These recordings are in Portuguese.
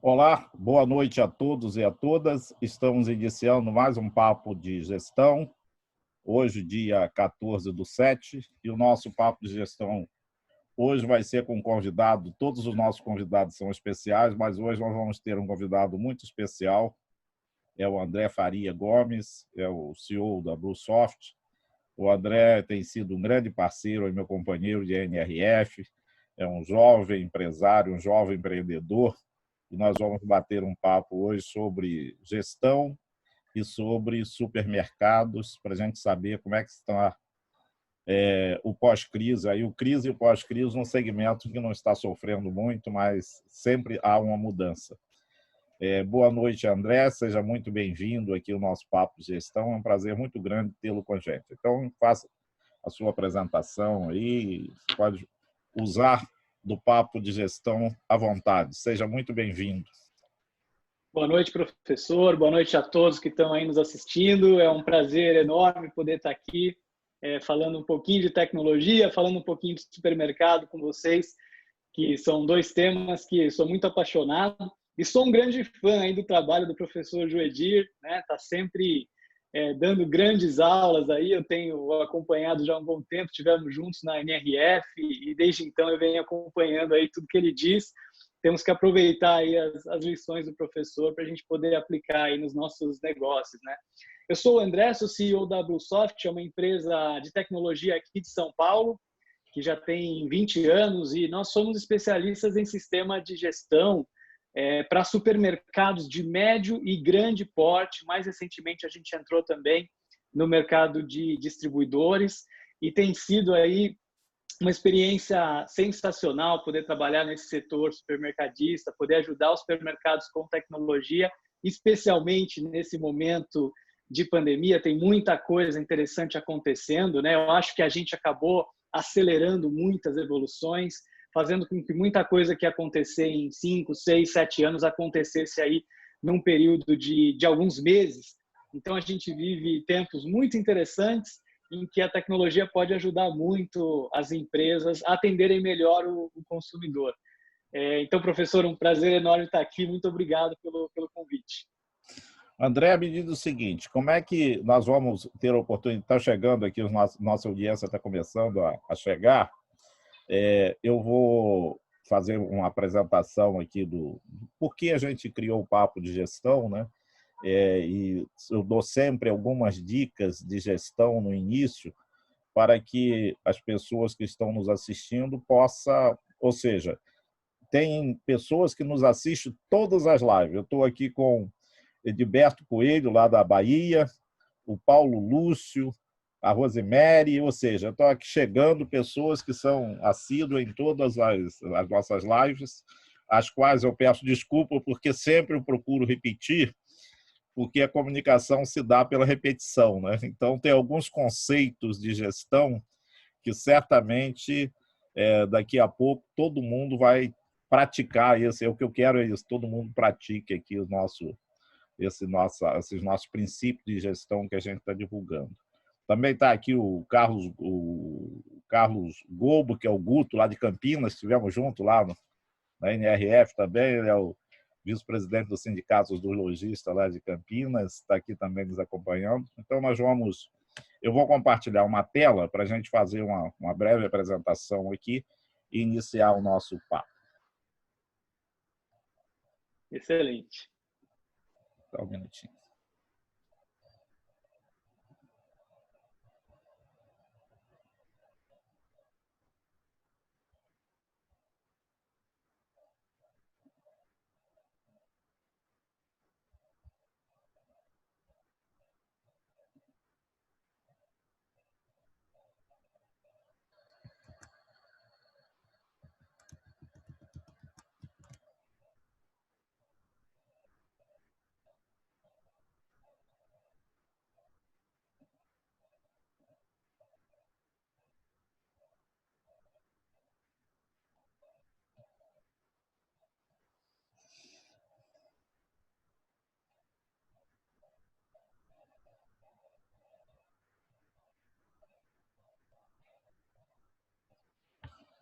Olá, boa noite a todos e a todas. Estamos iniciando mais um papo de gestão, hoje, dia 14/7, e o nosso papo de gestão hoje vai ser com um convidado. Todos os nossos convidados são especiais, mas hoje nós vamos ter um convidado muito especial. É o André Faria Gomes, é o CEO da BlueSoft. O André tem sido um grande parceiro, é meu companheiro de NRF, é um jovem empresário, um jovem empreendedor, e nós vamos bater um papo hoje sobre gestão e sobre supermercados, para a gente saber como é que está o pós-crise, aí o crise e o pós-crise, um segmento que não está sofrendo muito, mas sempre há uma mudança. Boa noite, André, seja muito bem-vindo aqui ao nosso Papo de Gestão, é um prazer muito grande tê-lo com a gente. Então, faça a sua apresentação aí, você pode usar do Papo de Gestão à vontade, seja muito bem-vindo. Boa noite, professor. Boa noite a todos que estão aí nos assistindo. É um prazer enorme poder estar aqui falando um pouquinho de tecnologia, falando um pouquinho de supermercado com vocês, que são dois temas que sou muito apaixonado e sou um grande fã aí do trabalho do professor Joedir, né? Tá sempre dando grandes aulas aí. Eu tenho acompanhado já há um bom tempo, tivemos juntos na NRF e desde então eu venho acompanhando aí tudo que ele diz. Temos que aproveitar aí as lições do professor para a gente poder aplicar aí nos nossos negócios, né? Eu sou o André, sou CEO da BlueSoft, é uma empresa de tecnologia aqui de São Paulo, que já tem 20 anos, e nós somos especialistas em sistema de gestão para supermercados de médio e grande porte. Mais recentemente, a gente entrou também no mercado de distribuidores e tem sido aí uma experiência sensacional poder trabalhar nesse setor supermercadista, poder ajudar os supermercados com tecnologia, especialmente nesse momento de pandemia. Tem muita coisa interessante acontecendo, né? Eu acho que a gente acabou acelerando muitas evoluções, fazendo com que muita coisa que acontecer em 5, 6, 7 anos acontecesse aí num período de alguns meses. Então, a gente vive tempos muito interessantes em que a tecnologia pode ajudar muito as empresas a atenderem melhor o consumidor. Então, professor, um prazer enorme estar aqui. Muito obrigado pelo convite. André, me diz o seguinte, como é que nós vamos ter a oportunidade, está chegando aqui, nossa audiência está começando a chegar, eu vou fazer uma apresentação aqui do por que a gente criou o Papo de Gestão, né? E eu dou sempre algumas dicas de gestão no início para que as pessoas que estão nos assistindo possam, ou seja, tem pessoas que nos assistem todas as lives. Eu estou aqui com Edilberto Coelho, lá da Bahia, o Paulo Lúcio, a Rosemary, ou seja, estão aqui chegando pessoas que são assíduas em todas as nossas lives, as quais eu peço desculpa porque sempre eu procuro repetir, porque a comunicação se dá pela repetição, né? Então, tem alguns conceitos de gestão que certamente daqui a pouco todo mundo vai praticar isso. O que eu quero é isso, todo mundo pratique aqui esses nossos princípios de gestão que a gente está divulgando. Também está aqui o Carlos Gobo, que é o Guto, lá de Campinas, estivemos juntos lá na NRF também, ele é o vice-presidente do Sindicato dos Lojistas lá de Campinas, está aqui também nos acompanhando. Então, eu vou compartilhar uma tela para a gente fazer uma breve apresentação aqui e iniciar o nosso papo. Excelente. Só um minutinho.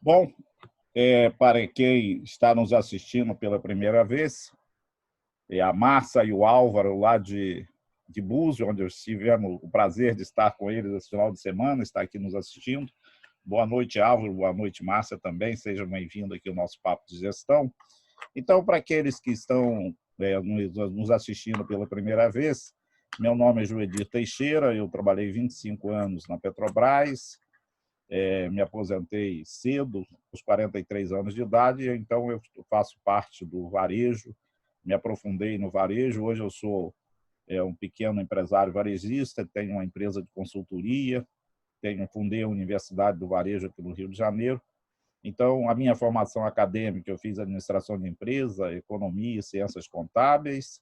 Bom, para quem está nos assistindo pela primeira vez, a Márcia e o Álvaro, lá de Búzios, onde tivemos o prazer de estar com eles esse final de semana, estar aqui nos assistindo. Boa noite, Álvaro. Boa noite, Márcia, também. Sejam bem-vindos aqui ao nosso Papo de Gestão. Então, para aqueles que estão nos assistindo pela primeira vez, meu nome é Joedir Teixeira, eu trabalhei 25 anos na Petrobras, me aposentei cedo, aos 43 anos de idade, então eu faço parte do varejo, me aprofundei no varejo. Hoje eu sou um pequeno empresário varejista, tenho uma empresa de consultoria, fundei a Universidade do Varejo aqui no Rio de Janeiro. Então, a minha formação acadêmica, eu fiz administração de empresa, economia e ciências contábeis,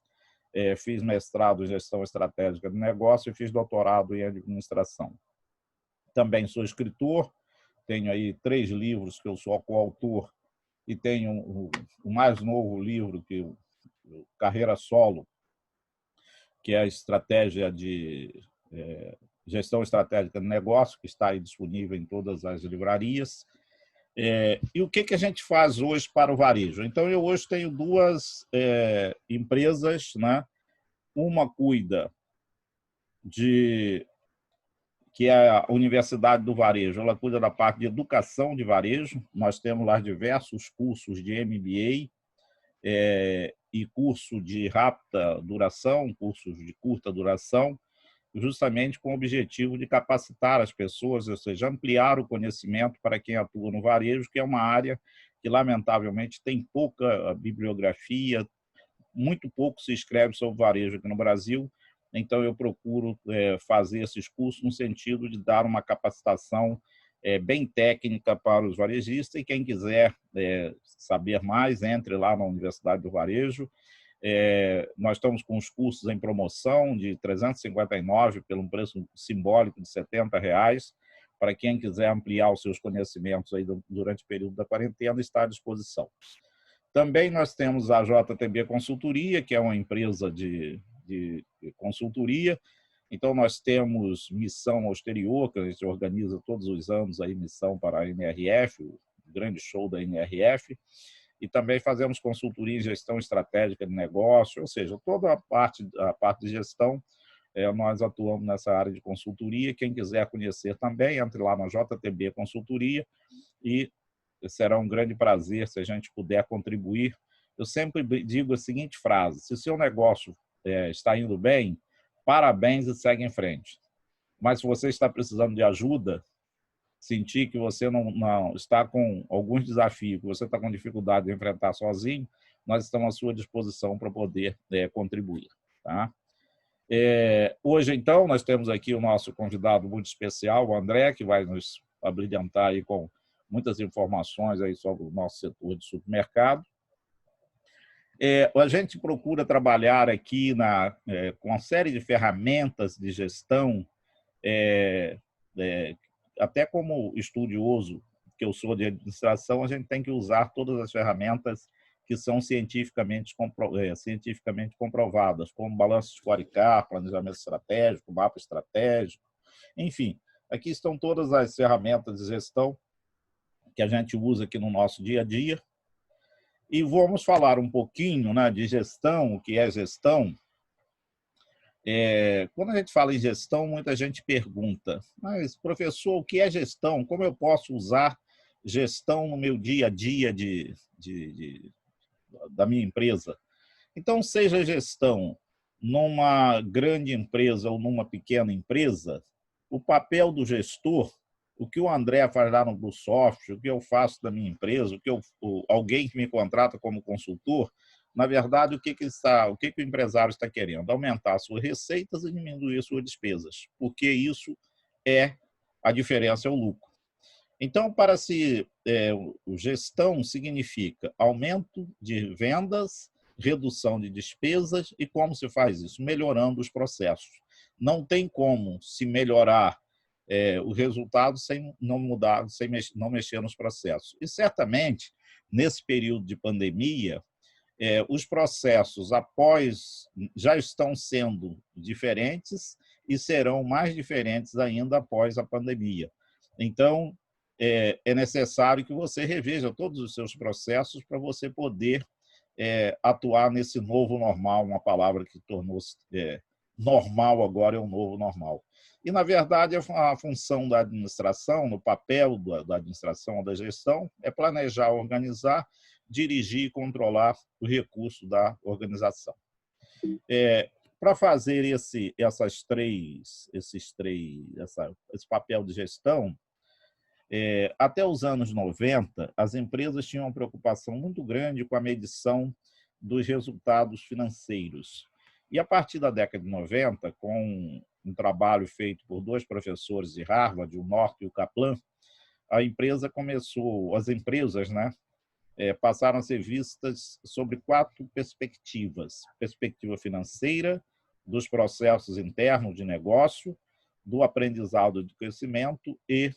fiz mestrado em gestão estratégica de negócio e fiz doutorado em administração. Também sou escritor, tenho aí 3 livros que eu sou coautor e tenho o mais novo livro, que Carreira Solo, que é a estratégia de gestão estratégica de negócio, que está aí disponível em todas as livrarias. E o que a gente faz hoje para o varejo? Então, eu hoje tenho 2 empresas, né? Uma cuida que é a Universidade do Varejo, ela cuida da parte de educação de varejo. Nós temos lá diversos cursos de MBA e curso de rápida duração, cursos de curta duração, justamente com o objetivo de capacitar as pessoas, ou seja, ampliar o conhecimento para quem atua no varejo, que é uma área que, lamentavelmente, tem pouca bibliografia, muito pouco se escreve sobre varejo aqui no Brasil. Então, eu procuro fazer esses cursos no sentido de dar uma capacitação bem técnica para os varejistas, e quem quiser saber mais, entre lá na Universidade do Varejo. Nós estamos com os cursos em promoção de R$ 359 pelo preço simbólico de R$ 70, para quem quiser ampliar os seus conhecimentos aí durante o período da quarentena, está à disposição. Também nós temos a JTB Consultoria, que é uma empresa de consultoria. Então, nós temos missão ao exterior, que a gente organiza todos os anos aí missão para a NRF, o grande show da NRF, e também fazemos consultoria em gestão estratégica de negócio, ou seja, toda a parte de gestão, nós atuamos nessa área de consultoria. Quem quiser conhecer também, entre lá na JTB Consultoria, e será um grande prazer se a gente puder contribuir. Eu sempre digo a seguinte frase: se o seu negócio está indo bem, parabéns e segue em frente. Mas se você está precisando de ajuda, sentir que você não está com alguns desafios, que você está com dificuldade de enfrentar sozinho, nós estamos à sua disposição para poder contribuir. Tá? Hoje, então, nós temos aqui o nosso convidado muito especial, o André, que vai nos abrilhantar aí com muitas informações aí sobre o nosso setor de supermercado. A gente procura trabalhar aqui com uma série de ferramentas de gestão, até como estudioso que eu sou de administração, a gente tem que usar todas as ferramentas que são cientificamente comprovadas, como balanço scorecard, planejamento estratégico, mapa estratégico, enfim. Aqui estão todas as ferramentas de gestão que a gente usa aqui no nosso dia a dia. E vamos falar um pouquinho, né, de gestão, o que é gestão. Quando a gente fala em gestão, muita gente pergunta: mas, professor, o que é gestão? Como eu posso usar gestão no meu dia a dia da minha empresa? Então, seja gestão numa grande empresa ou numa pequena empresa, o papel do gestor, o que o André faz lá no BlueSoft, o que eu faço da minha empresa, alguém que me contrata como consultor, na verdade, o que o empresário está querendo? Aumentar suas receitas e diminuir suas despesas, porque isso a diferença é o lucro. Então, gestão significa aumento de vendas, redução de despesas. E como se faz isso? Melhorando os processos. Não tem como se melhorar o resultado sem não mexer nos processos. E, certamente, nesse período de pandemia, os processos já estão sendo diferentes e serão mais diferentes ainda após a pandemia. Então, é necessário que você reveja todos os seus processos para você poder atuar nesse novo normal, uma palavra que tornou-se normal agora, é o novo normal. E, na verdade, a função da administração, no papel da administração ou da gestão, é planejar, organizar, dirigir e controlar o recurso da organização. Para fazer esse papel de gestão, até os anos 90, as empresas tinham uma preocupação muito grande com a medição dos resultados financeiros. E, a partir da década de 90, com um trabalho feito por 2 professores de Harvard, o North e o Kaplan, as empresas, né, passaram a ser vistas sobre 4 perspectivas: perspectiva financeira, dos processos internos de negócio, do aprendizado de crescimento e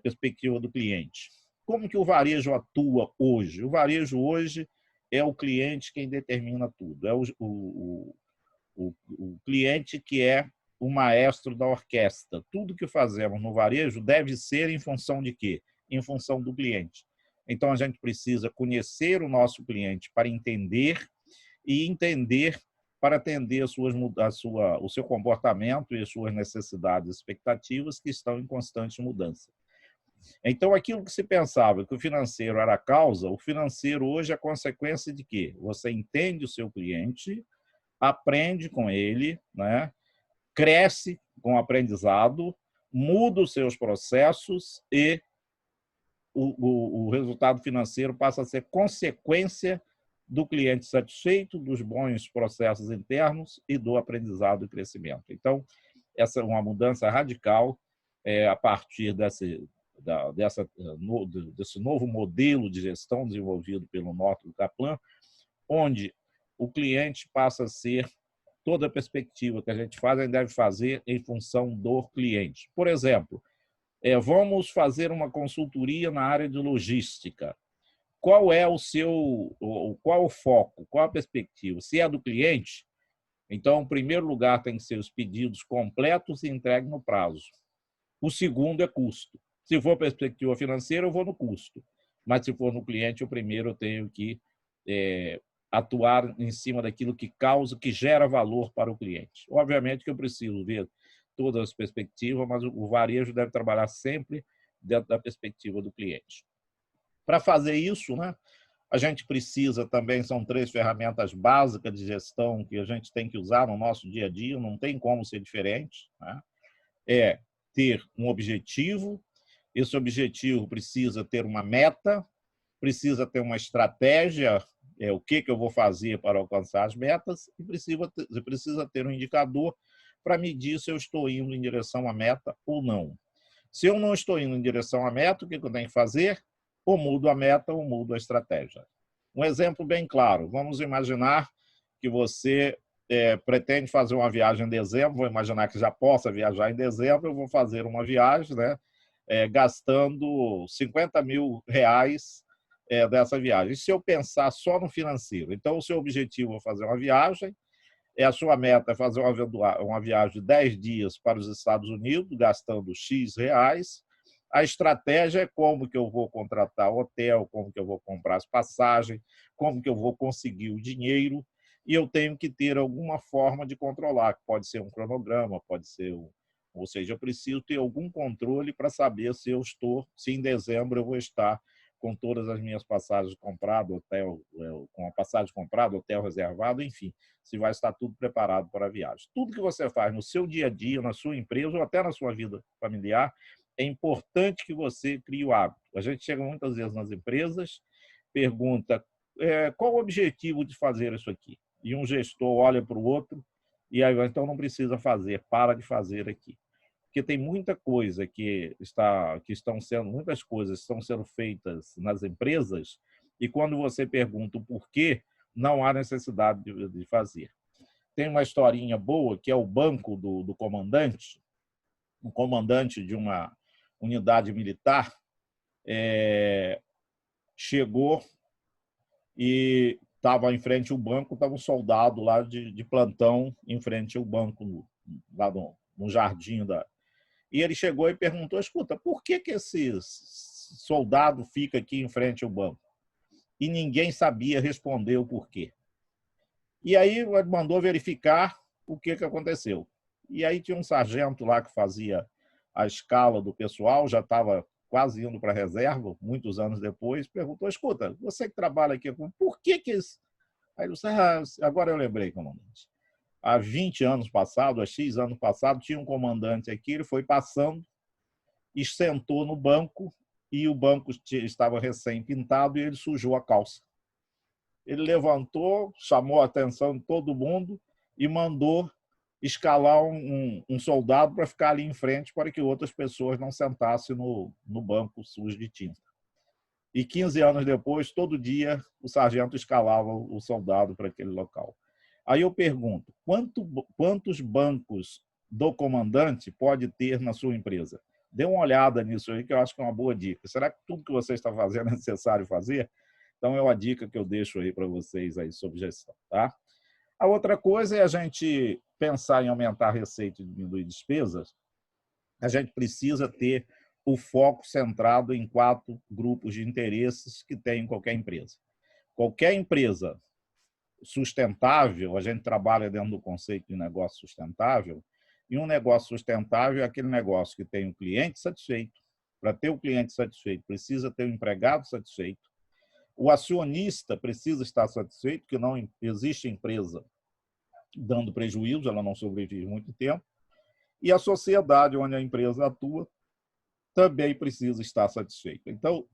perspectiva do cliente. Como que o varejo atua hoje? O varejo hoje é o cliente quem determina tudo. É o cliente que é o maestro da orquestra. Tudo que fazemos no varejo deve ser em função de quê? Em função do cliente. Então, a gente precisa conhecer o nosso cliente para entender e entender para atender o seu comportamento e as suas necessidades e expectativas que estão em constante mudança. Então, aquilo que se pensava que o financeiro era a causa, o financeiro hoje é a consequência de quê? Você entende o seu cliente, aprende com ele, né? Cresce com o aprendizado, muda os seus processos e o resultado financeiro passa a ser consequência do cliente satisfeito, dos bons processos internos e do aprendizado e crescimento. Então, essa é uma mudança radical a partir desse novo modelo de gestão desenvolvido pelo North e Kaplan, onde o cliente passa a ser toda a perspectiva que a gente faz, a gente deve fazer em função do cliente. Por exemplo, vamos fazer uma consultoria na área de logística. Qual é qual o foco, qual a perspectiva? Se é do cliente, então, em primeiro lugar, tem que ser os pedidos completos e entregues no prazo. O segundo é custo. Se for perspectiva financeira, eu vou no custo. Mas, se for no cliente, eu primeiro tenho que atuar em cima daquilo que causa, que gera valor para o cliente. Obviamente que eu preciso ver todas as perspectivas, mas o varejo deve trabalhar sempre dentro da perspectiva do cliente. Para fazer isso, né, a gente precisa também, são 3 ferramentas básicas de gestão que a gente tem que usar no nosso dia a dia, não tem como ser diferente, né? É ter um objetivo, esse objetivo precisa ter uma meta, precisa ter uma estratégia, o que eu vou fazer para alcançar as metas, e precisa ter um indicador para medir se eu estou indo em direção à meta ou não. Se eu não estou indo em direção à meta, o que eu tenho que fazer? Ou mudo a meta ou mudo a estratégia. Um exemplo bem claro, vamos imaginar que você pretende fazer uma viagem em dezembro, vou imaginar que já possa viajar em dezembro, eu vou fazer uma viagem, né, gastando R$50 mil dessa viagem. E se eu pensar só no financeiro? Então, o seu objetivo é fazer uma viagem, a sua meta é fazer uma viagem de 10 dias para os Estados Unidos, gastando X reais. A estratégia é como que eu vou contratar o hotel, como que eu vou comprar as passagens, como que eu vou conseguir o dinheiro, e eu tenho que ter alguma forma de controlar, que pode ser um cronograma, pode ser ou seja, eu preciso ter algum controle para saber se em dezembro eu vou estar com todas as minhas passagens compradas, hotel, com a passagem comprada, hotel reservado, enfim, se vai estar tudo preparado para a viagem. Tudo que você faz no seu dia a dia, na sua empresa ou até na sua vida familiar, é importante que você crie o hábito. A gente chega muitas vezes nas empresas, pergunta qual o objetivo de fazer isso aqui? E um gestor olha para o outro e aí, então não precisa fazer, para de fazer aqui. Porque tem muita coisa muitas coisas estão sendo feitas nas empresas e quando você pergunta o porquê, não há necessidade de fazer. Tem uma historinha boa que é o banco do comandante, um comandante de uma unidade militar chegou e estava em frente ao banco, estava um soldado lá de plantão em frente ao banco, lá no jardim E ele chegou e perguntou, escuta, por que esse soldado fica aqui em frente ao banco? e ninguém sabia responder o porquê. E aí mandou verificar o que aconteceu. E aí tinha um sargento lá que fazia a escala do pessoal, já estava quase indo para a reserva, muitos anos depois, perguntou, escuta, você que trabalha aqui, por que isso? Aí ele disse, agora eu lembrei, comandante. Há 20 anos passado, há X anos passado, tinha um comandante aqui, ele foi passando e sentou no banco, e o banco estava recém-pintado e ele sujou a calça. Ele levantou, chamou a atenção de todo mundo e mandou escalar um soldado para ficar ali em frente para que outras pessoas não sentassem no banco sujo de tinta. E 15 anos depois, todo dia, o sargento escalava o soldado para aquele local. Aí eu pergunto, quantos bancos do comandante pode ter na sua empresa? Dê uma olhada nisso aí, que eu acho que é uma boa dica. Será que tudo que você está fazendo é necessário fazer? Então, é uma dica que eu deixo aí para vocês aí sobre gestão. Tá? A outra coisa é a gente pensar em aumentar a receita e diminuir despesas. A gente precisa ter o foco centrado em 4 grupos de interesses que tem em qualquer empresa. Qualquer empresa sustentável, a gente trabalha dentro do conceito de negócio sustentável, e um negócio sustentável é aquele negócio que tem um cliente satisfeito. Para ter o cliente satisfeito, precisa ter o empregado satisfeito. O acionista precisa estar satisfeito, porque não existe empresa dando prejuízo, ela não sobrevive muito tempo. E a sociedade onde a empresa atua também precisa estar satisfeita. Então,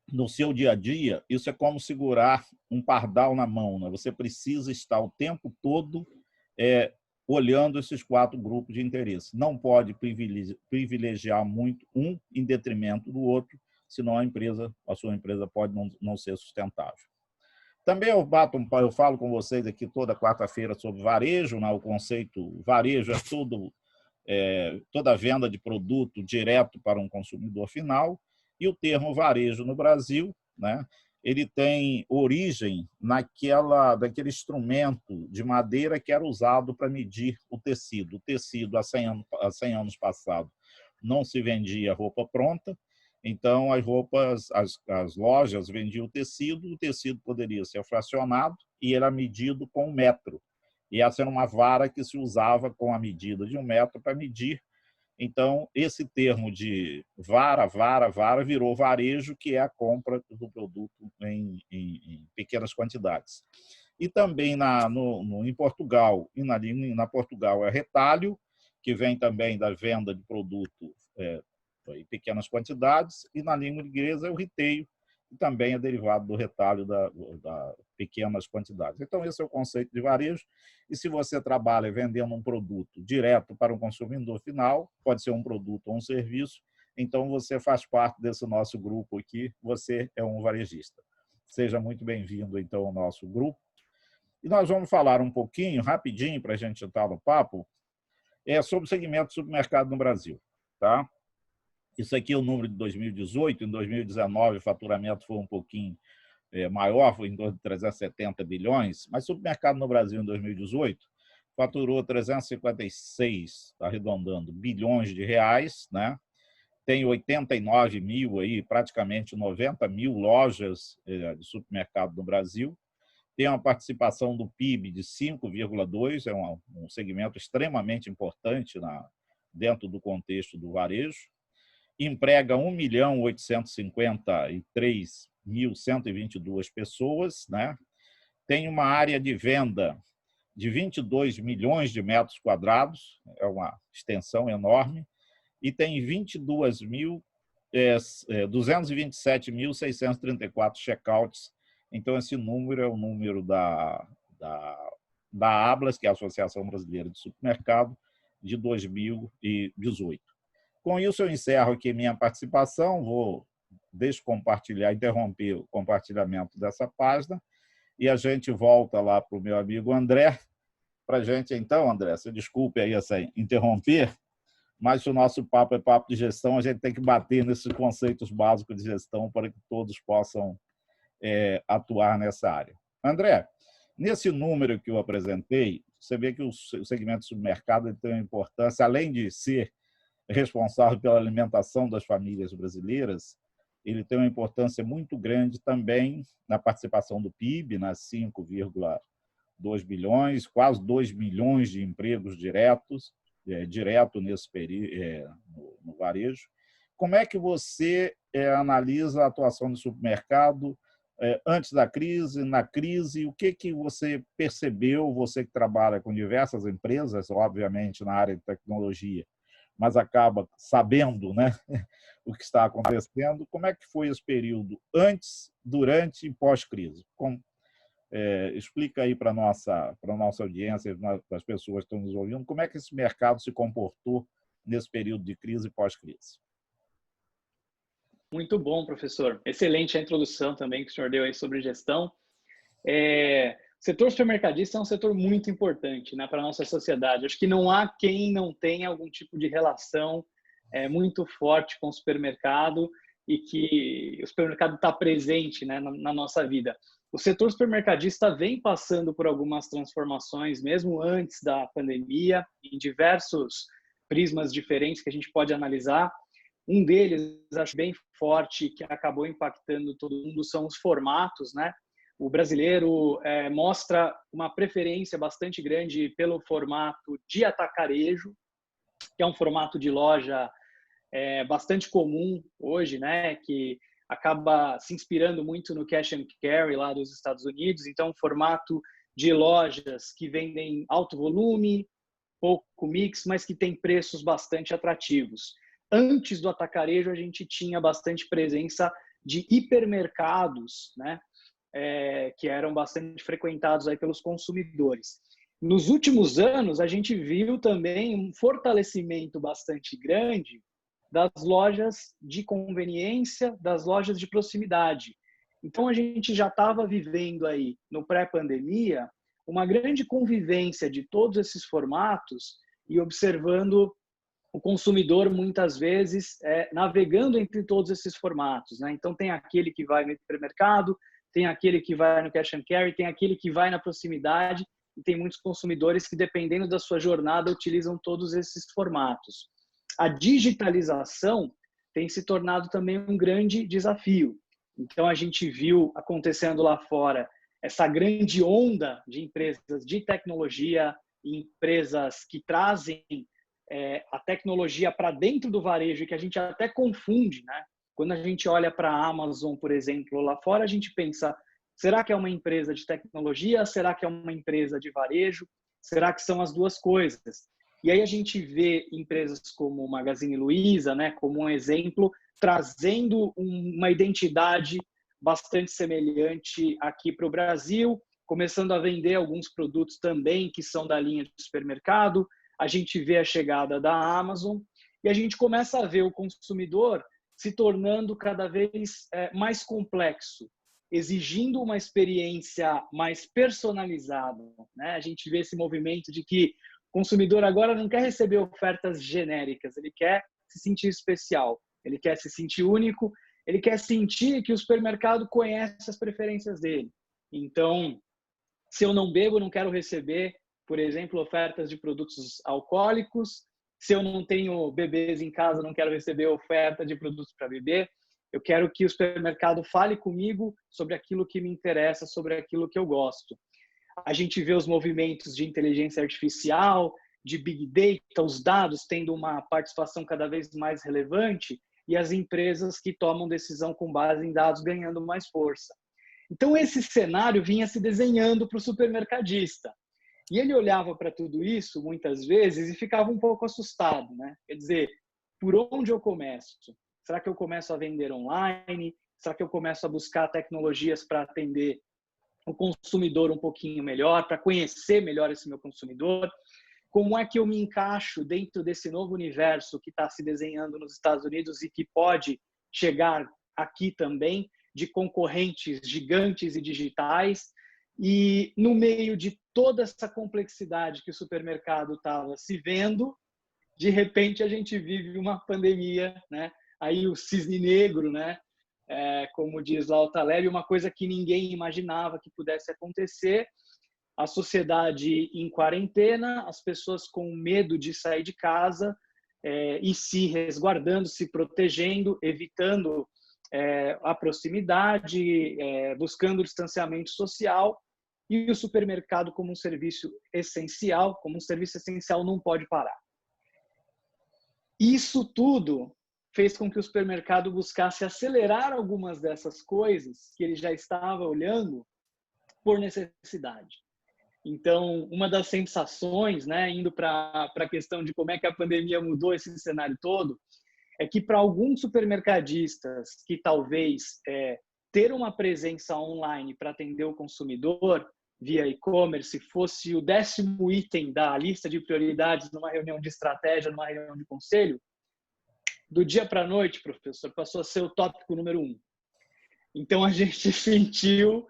no seu dia a dia, isso é como segurar um pardal na mão. Né? Você precisa estar o tempo todo olhando esses 4 grupos de interesse. Não pode privilegiar muito um em detrimento do outro, senão a sua empresa pode não ser sustentável. Também eu falo com vocês aqui toda quarta-feira sobre varejo, né? O conceito varejo é toda a venda de produto direto para um consumidor final, e o termo varejo no Brasil, né? Ele tem origem daquele instrumento de madeira que era usado para medir o tecido. O tecido, há 100 anos passados, não se vendia roupa pronta, então as lojas vendiam o tecido poderia ser fracionado e era medido com 1 metro. E essa era uma vara que se usava com a medida de 1 metro para medir. Então, esse termo de vara virou varejo, que é a compra do produto em pequenas quantidades. E também em Portugal, na Portugal é retalho, que vem também da venda de produto em pequenas quantidades, e na língua inglesa é o retail, que também é derivado do retalho da pequenas quantidades. Então, esse é o conceito de varejo. E se você trabalha vendendo um produto direto para um consumidor final, pode ser um produto ou um serviço, então você faz parte desse nosso grupo aqui, você é um varejista. Seja muito bem-vindo, então, ao nosso grupo. E nós vamos falar um pouquinho, rapidinho, para a gente entrar no papo, sobre o segmento de supermercado no Brasil. Tá? Isso aqui é o número de 2018, em 2019 o faturamento foi um pouquinho maior, foi em torno de 370 bilhões, mas o supermercado no Brasil em 2018 faturou 356, arredondando, bilhões de reais, né? Tem 89 mil, aí, praticamente 90 mil lojas de supermercado no Brasil, tem uma participação do PIB de 5,2%, é um segmento extremamente importante dentro do contexto do varejo, emprega 1.853.122 pessoas, né? Tem uma área de venda de 22 milhões de metros quadrados, é uma extensão enorme, e tem 227.634 checkouts. Então, esse número é o número da ABLAS, que é a Associação Brasileira de Supermercado, de 2018. Com isso, eu encerro aqui minha participação, interromper o compartilhamento dessa página, e a gente volta lá para o meu amigo André, para a gente, então, André, você desculpe aí interromper, mas se o nosso papo é papo de gestão, a gente tem que bater nesses conceitos básicos de gestão para que todos possam atuar nessa área. André, nesse número que eu apresentei, você vê que o segmento de supermercado tem uma importância, além de ser responsável pela alimentação das famílias brasileiras, ele tem uma importância muito grande também na participação do PIB, nas 5,2 bilhões, quase 2 milhões de empregos direto nesse período, no varejo. Como é que você analisa a atuação do supermercado antes da crise, na crise? O que você percebeu, você que trabalha com diversas empresas, obviamente na área de tecnologia, mas acaba sabendo, né, o que está acontecendo? Como é que foi esse período antes, durante e pós-crise? Explica aí para a nossa audiência, para as pessoas que estão nos ouvindo, como é que esse mercado se comportou nesse período de crise e pós-crise. Muito bom, professor. Excelente a introdução também que o senhor deu aí sobre gestão. O setor supermercadista é um setor muito importante, né, para a nossa sociedade. Acho que não há quem não tenha algum tipo de relação muito forte com o supermercado e que o supermercado está presente, né, na nossa vida. O setor supermercadista vem passando por algumas transformações, mesmo antes da pandemia, em diversos prismas diferentes que a gente pode analisar. Um deles, acho bem forte, que acabou impactando todo mundo, são os formatos, né? O brasileiro mostra uma preferência bastante grande pelo formato de atacarejo, que é um formato de loja bastante comum hoje, né? Que acaba se inspirando muito no cash and carry lá dos Estados Unidos. Então, um formato de lojas que vendem alto volume, pouco mix, mas que tem preços bastante atrativos. Antes do atacarejo, a gente tinha bastante presença de hipermercados, né? Que eram bastante frequentados aí pelos consumidores. Nos últimos anos, a gente viu também um fortalecimento bastante grande das lojas de conveniência, das lojas de proximidade. Então, a gente já estava vivendo aí, no pré-pandemia, uma grande convivência de todos esses formatos e observando o consumidor, muitas vezes, navegando entre todos esses formatos, né? Então, tem aquele que vai no supermercado, tem aquele que vai no cash and carry, tem aquele que vai na proximidade, e tem muitos consumidores que, dependendo da sua jornada, utilizam todos esses formatos. A digitalização tem se tornado também um grande desafio. Então, a gente viu acontecendo lá fora essa grande onda de empresas de tecnologia, empresas que trazem a tecnologia para dentro do varejo, que a gente até confunde, né? Quando a gente olha para a Amazon, por exemplo, lá fora, a gente pensa, será que é uma empresa de tecnologia? Será que é uma empresa de varejo? Será que são as duas coisas? E aí a gente vê empresas como o Magazine Luiza, né, como um exemplo, trazendo uma identidade bastante semelhante aqui para o Brasil, começando a vender alguns produtos também que são da linha de supermercado. A gente vê a chegada da Amazon e a gente começa a ver o consumidor se tornando cada vez mais complexo, exigindo uma experiência mais personalizada, né? A gente vê esse movimento de que o consumidor agora não quer receber ofertas genéricas, ele quer se sentir especial, ele quer se sentir único, ele quer sentir que o supermercado conhece as preferências dele. Então, se eu não bebo, não quero receber, por exemplo, ofertas de produtos alcoólicos. Se eu não tenho bebês em casa, não quero receber oferta de produtos para beber. Eu quero que o supermercado fale comigo sobre aquilo que me interessa, sobre aquilo que eu gosto. A gente vê os movimentos de inteligência artificial, de big data, os dados tendo uma participação cada vez mais relevante e as empresas que tomam decisão com base em dados ganhando mais força. Então, esse cenário vinha se desenhando para o supermercadista. E ele olhava para tudo isso, muitas vezes, e ficava um pouco assustado, né? Quer dizer, por onde eu começo? Será que eu começo a vender online? Será que eu começo a buscar tecnologias para atender o consumidor um pouquinho melhor, para conhecer melhor esse meu consumidor? Como é que eu me encaixo dentro desse novo universo que está se desenhando nos Estados Unidos e que pode chegar aqui também, de concorrentes gigantes e digitais? E no meio de toda essa complexidade que o supermercado estava se vendo, de repente a gente vive uma pandemia, né? Aí o cisne negro, né? Como diz lá o Taleb, uma coisa que ninguém imaginava que pudesse acontecer. A sociedade em quarentena, as pessoas com medo de sair de casa e se resguardando, se protegendo, evitando a proximidade, buscando o distanciamento social, e o supermercado como um serviço essencial, não pode parar. Isso tudo fez com que o supermercado buscasse acelerar algumas dessas coisas que ele já estava olhando por necessidade. Então, uma das sensações, né, indo para a questão de como é que a pandemia mudou esse cenário todo, é que para alguns supermercadistas que talvez ter uma presença online para atender o consumidor via e-commerce fosse o 10º item da lista de prioridades numa reunião de estratégia, numa reunião de conselho, do dia para a noite, professor, passou a ser o tópico número 1. Então, a gente sentiu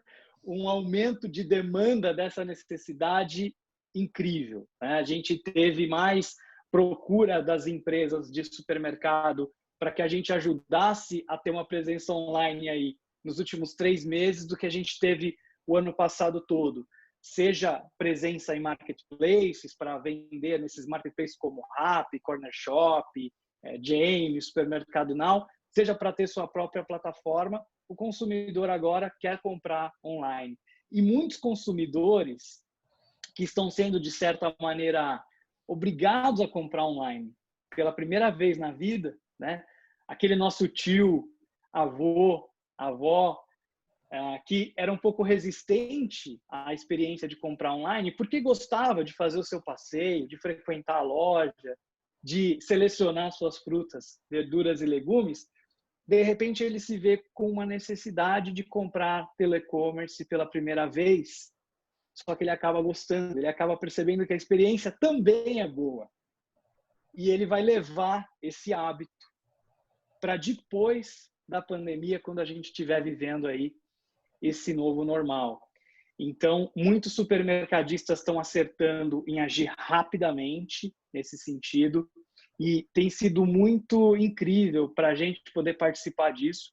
um aumento de demanda dessa necessidade incrível, né? A gente teve mais procura das empresas de supermercado para que a gente ajudasse a ter uma presença online aí nos últimos 3 meses do que a gente teve o ano passado todo. Seja presença em marketplaces para vender nesses marketplaces como Rappi, Corner Shop, Jane, Supermercado Now, seja para ter sua própria plataforma, o consumidor agora quer comprar online. E muitos consumidores que estão sendo, de certa maneira, obrigados a comprar online pela primeira vez na vida, né? Aquele nosso tio, avô, avó, que era um pouco resistente à experiência de comprar online, porque gostava de fazer o seu passeio, de frequentar a loja, de selecionar suas frutas, verduras e legumes, de repente ele se vê com uma necessidade de comprar pelo e-commerce pela primeira vez, só que ele acaba gostando, ele acaba percebendo que a experiência também é boa. E ele vai levar esse hábito para depois da pandemia, quando a gente estiver vivendo aí esse novo normal. Então, muitos supermercadistas estão acertando em agir rapidamente nesse sentido e tem sido muito incrível para a gente poder participar disso.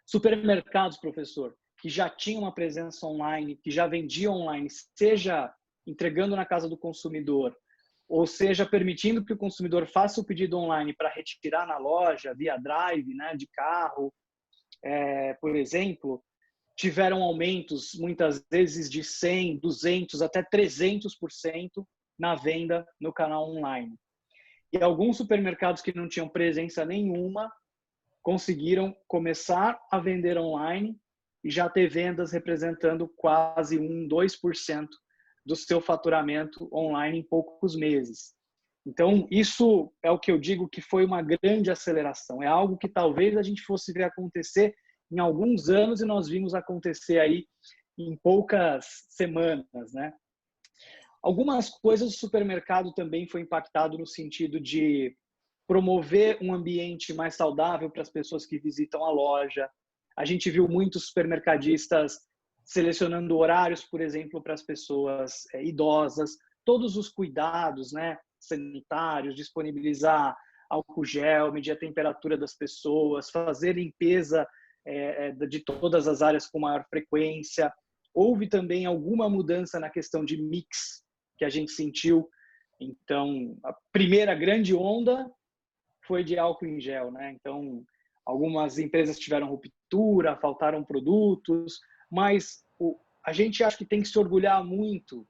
Supermercados, professor, que já tinham uma presença online, que já vendiam online, seja entregando na casa do consumidor, ou seja, permitindo que o consumidor faça o pedido online para retirar na loja, via drive, né, de carro, por exemplo, tiveram aumentos, muitas vezes, de 100%, 200%, até 300% na venda no canal online. E alguns supermercados que não tinham presença nenhuma conseguiram começar a vender online e já ter vendas representando quase 2% do seu faturamento online em poucos meses. Então, isso é o que eu digo que foi uma grande aceleração. É algo que talvez a gente fosse ver acontecer em alguns anos e nós vimos acontecer aí em poucas semanas, né? Algumas coisas o supermercado também foi impactado no sentido de promover um ambiente mais saudável para as pessoas que visitam a loja. A gente viu muitos supermercadistas selecionando horários, por exemplo, para as pessoas idosas, todos os cuidados, né, sanitários, disponibilizar álcool gel, medir a temperatura das pessoas, fazer limpeza de todas as áreas com maior frequência. Houve também alguma mudança na questão de mix que a gente sentiu. Então, a primeira grande onda foi de álcool em gel, né? Então, algumas empresas tiveram ruptura, faltaram produtos, mas a gente acha que tem que se orgulhar muito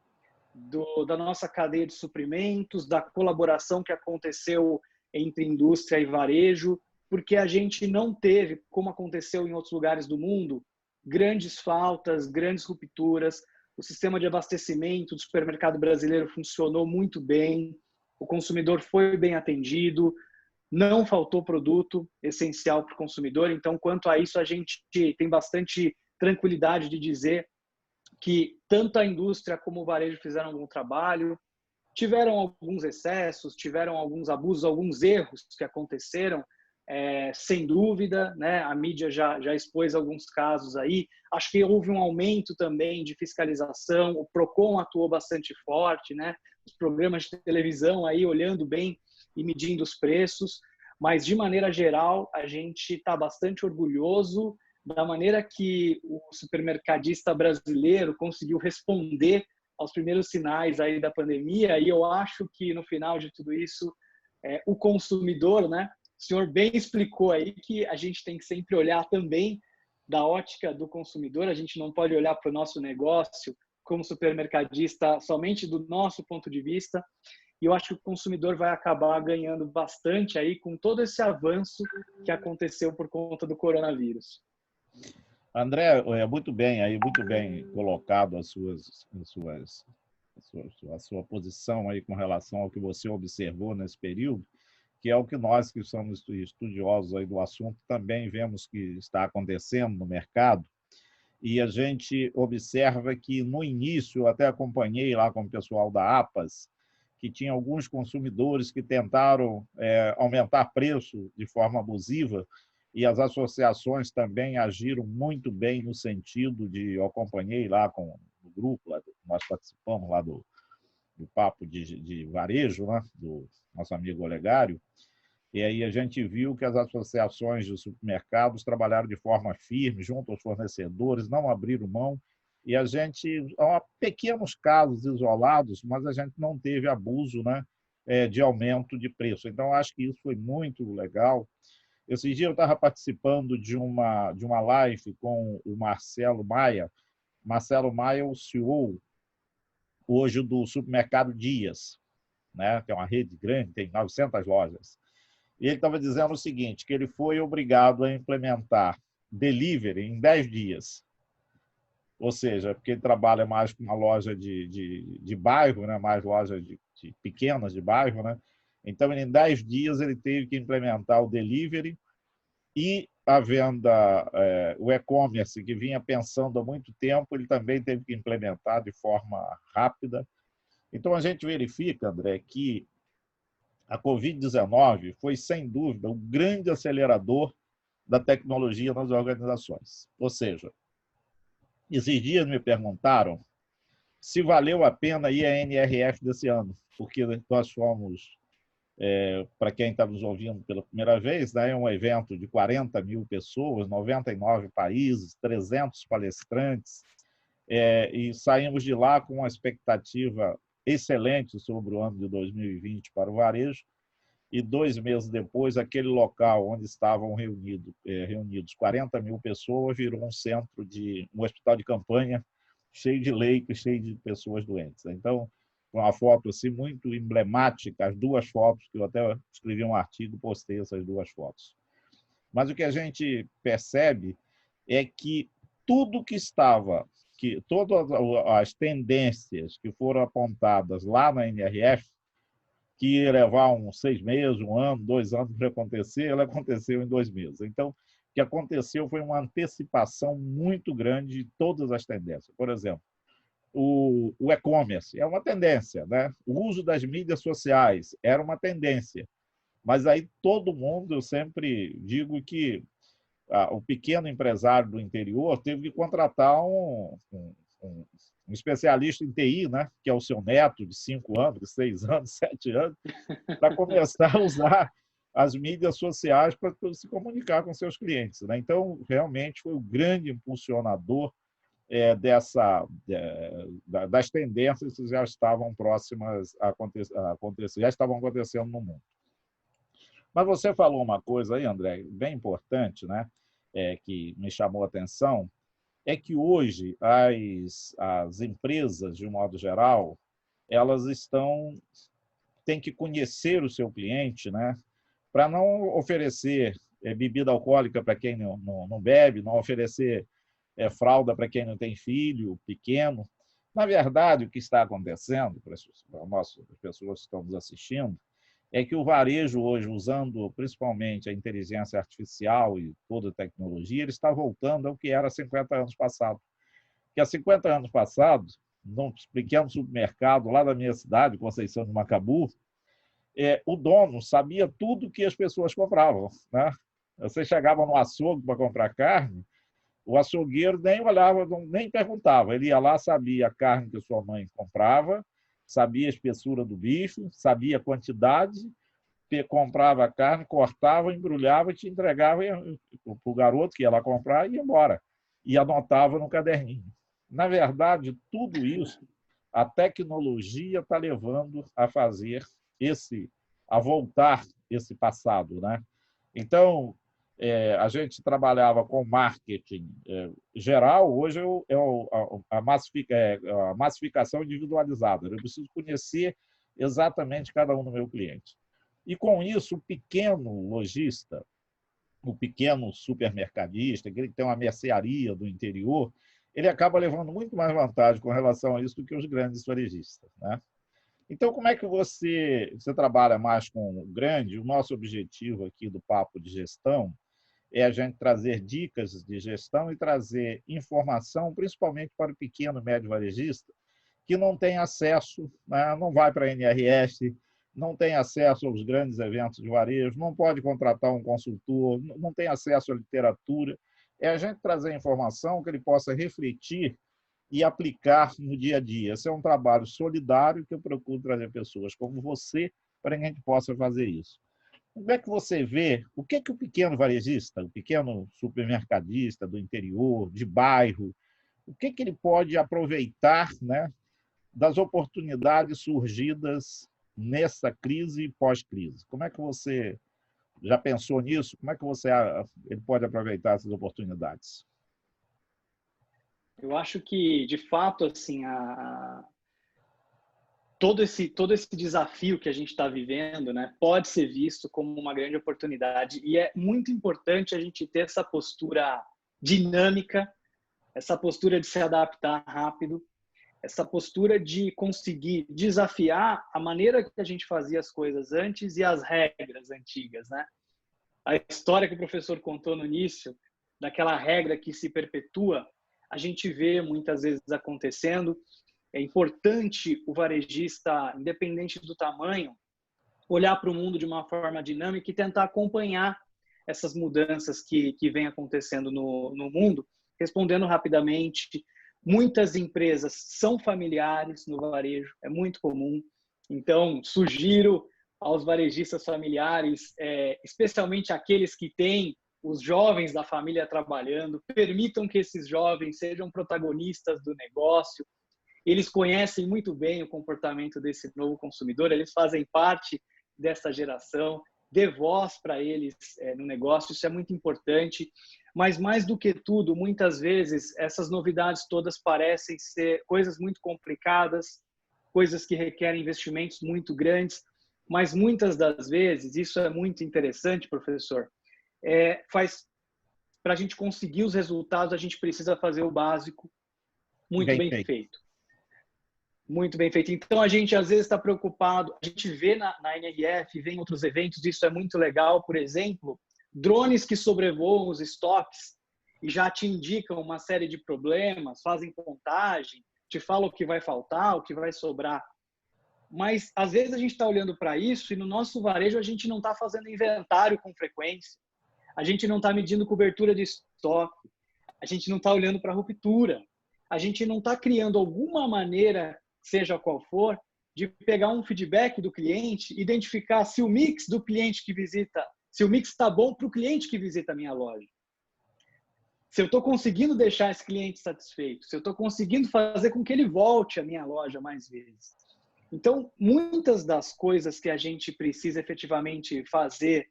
da nossa cadeia de suprimentos, da colaboração que aconteceu entre indústria e varejo, porque a gente não teve, como aconteceu em outros lugares do mundo, grandes faltas, grandes rupturas. O sistema de abastecimento do supermercado brasileiro funcionou muito bem, o consumidor foi bem atendido, não faltou produto essencial para o consumidor. Então, quanto a isso, a gente tem bastante tranquilidade de dizer que tanto a indústria como o varejo fizeram um bom trabalho. Tiveram alguns excessos, tiveram alguns abusos, alguns erros que aconteceram, sem dúvida, né? A mídia já expôs alguns casos aí. Acho que houve um aumento também de fiscalização, o Procon atuou bastante forte, né? Os programas de televisão aí olhando bem e medindo os preços, mas de maneira geral a gente está bastante orgulhoso da maneira que o supermercadista brasileiro conseguiu responder aos primeiros sinais aí da pandemia, e eu acho que no final de tudo isso o consumidor, né, O senhor bem explicou aí que a gente tem que sempre olhar também da ótica do consumidor, a gente não pode olhar para o nosso negócio como supermercadista somente do nosso ponto de vista, e eu acho que o consumidor vai acabar ganhando bastante aí com todo esse avanço que aconteceu por conta do coronavírus. André, muito bem colocado a sua posição aí com relação ao que você observou nesse período, que é o que nós que somos estudiosos aí do assunto também vemos que está acontecendo no mercado. E a gente observa que, no início, eu até acompanhei lá com o pessoal da APAS, que tinha alguns consumidores que tentaram aumentar preço de forma abusiva, e as associações também agiram muito bem no sentido de... Eu acompanhei lá com o grupo, nós participamos lá do papo de varejo, né, do nosso amigo Olegário, e aí a gente viu que as associações de supermercados trabalharam de forma firme junto aos fornecedores, não abriram mão, e a gente, há pequenos casos isolados, mas a gente não teve abuso, né, de aumento de preço. Então, acho que isso foi muito legal. Esse dia eu estava participando de uma live com o Marcelo Maia. Marcelo Maia é o CEO hoje do supermercado Dias, né, que é uma rede grande, tem 900 lojas. E ele estava dizendo o seguinte, que ele foi obrigado a implementar delivery em 10 dias. Ou seja, porque ele trabalha mais com uma loja de bairro, né? Mais loja de pequenas de bairro, né? Então, em 10 dias, ele teve que implementar o delivery e a venda, o e-commerce, que vinha pensando há muito tempo, ele também teve que implementar de forma rápida. Então, a gente verifica, André, que a Covid-19 foi, sem dúvida, um grande acelerador da tecnologia nas organizações. Ou seja, esses dias me perguntaram se valeu a pena ir à NRF desse ano, porque nós fomos, para quem está nos ouvindo pela primeira vez, né, é um evento de 40 mil pessoas, 99 países, 300 palestrantes, e saímos de lá com uma expectativa excelente sobre o ano de 2020 para o varejo, e 2 meses depois, aquele local onde estavam reunidos 40 mil pessoas virou um hospital de campanha cheio de leitos, cheio de pessoas doentes. Então, uma foto assim, muito emblemática, as 2 fotos, que eu até escrevi um artigo, postei essas 2 fotos. Mas o que a gente percebe é que tudo que todas as tendências que foram apontadas lá na NRF, que ia levar uns 6 meses, 1 ano, 2 anos para acontecer, ela aconteceu em 2 meses. Então, o que aconteceu foi uma antecipação muito grande de todas as tendências. Por exemplo, o e-commerce é uma tendência, né? O uso das mídias sociais era uma tendência. Mas aí todo mundo, eu sempre digo que o pequeno empresário do interior teve que contratar um especialista em TI, né, que é o seu neto de 5 anos, de 6 anos, 7 anos, para começar a usar as mídias sociais para se comunicar com seus clientes, né? Então, realmente, foi o grande impulsionador das tendências que já estavam próximas a acontecer, já estavam acontecendo no mundo. Mas você falou uma coisa aí, André, bem importante, né, que me chamou a atenção, é que hoje as empresas, de um modo geral, elas têm que conhecer o seu cliente, né, para não oferecer bebida alcoólica para quem não bebe, não oferecer fralda para quem não tem filho pequeno. Na verdade, o que está acontecendo, para as pessoas que estão nos assistindo, é que o varejo hoje, usando principalmente a inteligência artificial e toda a tecnologia, ele está voltando ao que era 50 anos passados. Que há 50 anos passados, num pequeno supermercado lá da minha cidade, Conceição de Macabu, o dono sabia tudo que as pessoas compravam, né? Você chegava no açougue para comprar carne, o açougueiro nem olhava, nem perguntava. Ele ia lá, sabia a carne que sua mãe comprava, sabia a espessura do bife, sabia a quantidade, comprava a carne, cortava, embrulhava e te entregava para o garoto que ia lá comprar e ia embora. E anotava no caderninho. Na verdade, tudo isso, a tecnologia está levando a fazer a voltar esse passado, né? Então, a gente trabalhava com marketing geral, hoje a massificação individualizada. Eu preciso conhecer exatamente cada um do meu cliente. E, com isso, o pequeno lojista, o pequeno supermercadista, aquele que tem uma mercearia do interior, ele acaba levando muito mais vantagem com relação a isso do que os grandes varejistas, né? Então, como é que você trabalha mais com o grande? O nosso objetivo aqui do Papo de Gestão é a gente trazer dicas de gestão e trazer informação, principalmente para o pequeno e médio varejista, que não tem acesso, né? Não vai para a NRS, não tem acesso aos grandes eventos de varejo, não pode contratar um consultor, não tem acesso à literatura. É a gente trazer informação que ele possa refletir e aplicar no dia a dia. Esse é um trabalho solidário que eu procuro trazer pessoas como você para que a gente possa fazer isso. Como é que você vê o que o pequeno varejista, o pequeno supermercadista do interior, de bairro, o que ele pode aproveitar, né, das oportunidades surgidas nessa crise e pós-crise? Como é que você já pensou nisso? Como é que ele pode aproveitar essas oportunidades? Eu acho que, de fato, assim, todo esse desafio que a gente está vivendo, né, pode ser visto como uma grande oportunidade, e é muito importante a gente ter essa postura dinâmica, essa postura de se adaptar rápido, essa postura de conseguir desafiar a maneira que a gente fazia as coisas antes e as regras antigas, né? A história que o professor contou no início, daquela regra que se perpetua, a gente vê muitas vezes acontecendo. É importante o varejista, independente do tamanho, olhar para o mundo de uma forma dinâmica e tentar acompanhar essas mudanças que vêm acontecendo no mundo, respondendo rapidamente. Muitas empresas são familiares no varejo, é muito comum. Então, sugiro aos varejistas familiares, especialmente aqueles que têm os jovens da família trabalhando, permitam que esses jovens sejam protagonistas do negócio. Eles conhecem muito bem o comportamento desse novo consumidor, eles fazem parte dessa geração, dê voz para eles no negócio, isso é muito importante. Mas, mais do que tudo, muitas vezes, essas novidades todas parecem ser coisas muito complicadas, coisas que requerem investimentos muito grandes, mas muitas das vezes, isso é muito interessante, professor, para a gente conseguir os resultados, a gente precisa fazer o básico muito bem feito. Muito bem feito. Então, a gente às vezes está preocupado, a gente vê na NRF, vê em outros eventos, isso é muito legal, por exemplo, drones que sobrevoam os estoques e já te indicam uma série de problemas, fazem contagem, te falam o que vai faltar, o que vai sobrar. Mas, às vezes, a gente está olhando para isso e no nosso varejo a gente não está fazendo inventário com frequência, a gente não está medindo cobertura de estoque, a gente não está olhando para a ruptura, a gente não está criando alguma maneira, seja qual for, de pegar um feedback do cliente, identificar se o mix do cliente que visita, se o mix está bom para o cliente que visita a minha loja. Se eu estou conseguindo deixar esse cliente satisfeito, se eu estou conseguindo fazer com que ele volte à minha loja mais vezes. Então, muitas das coisas que a gente precisa efetivamente fazer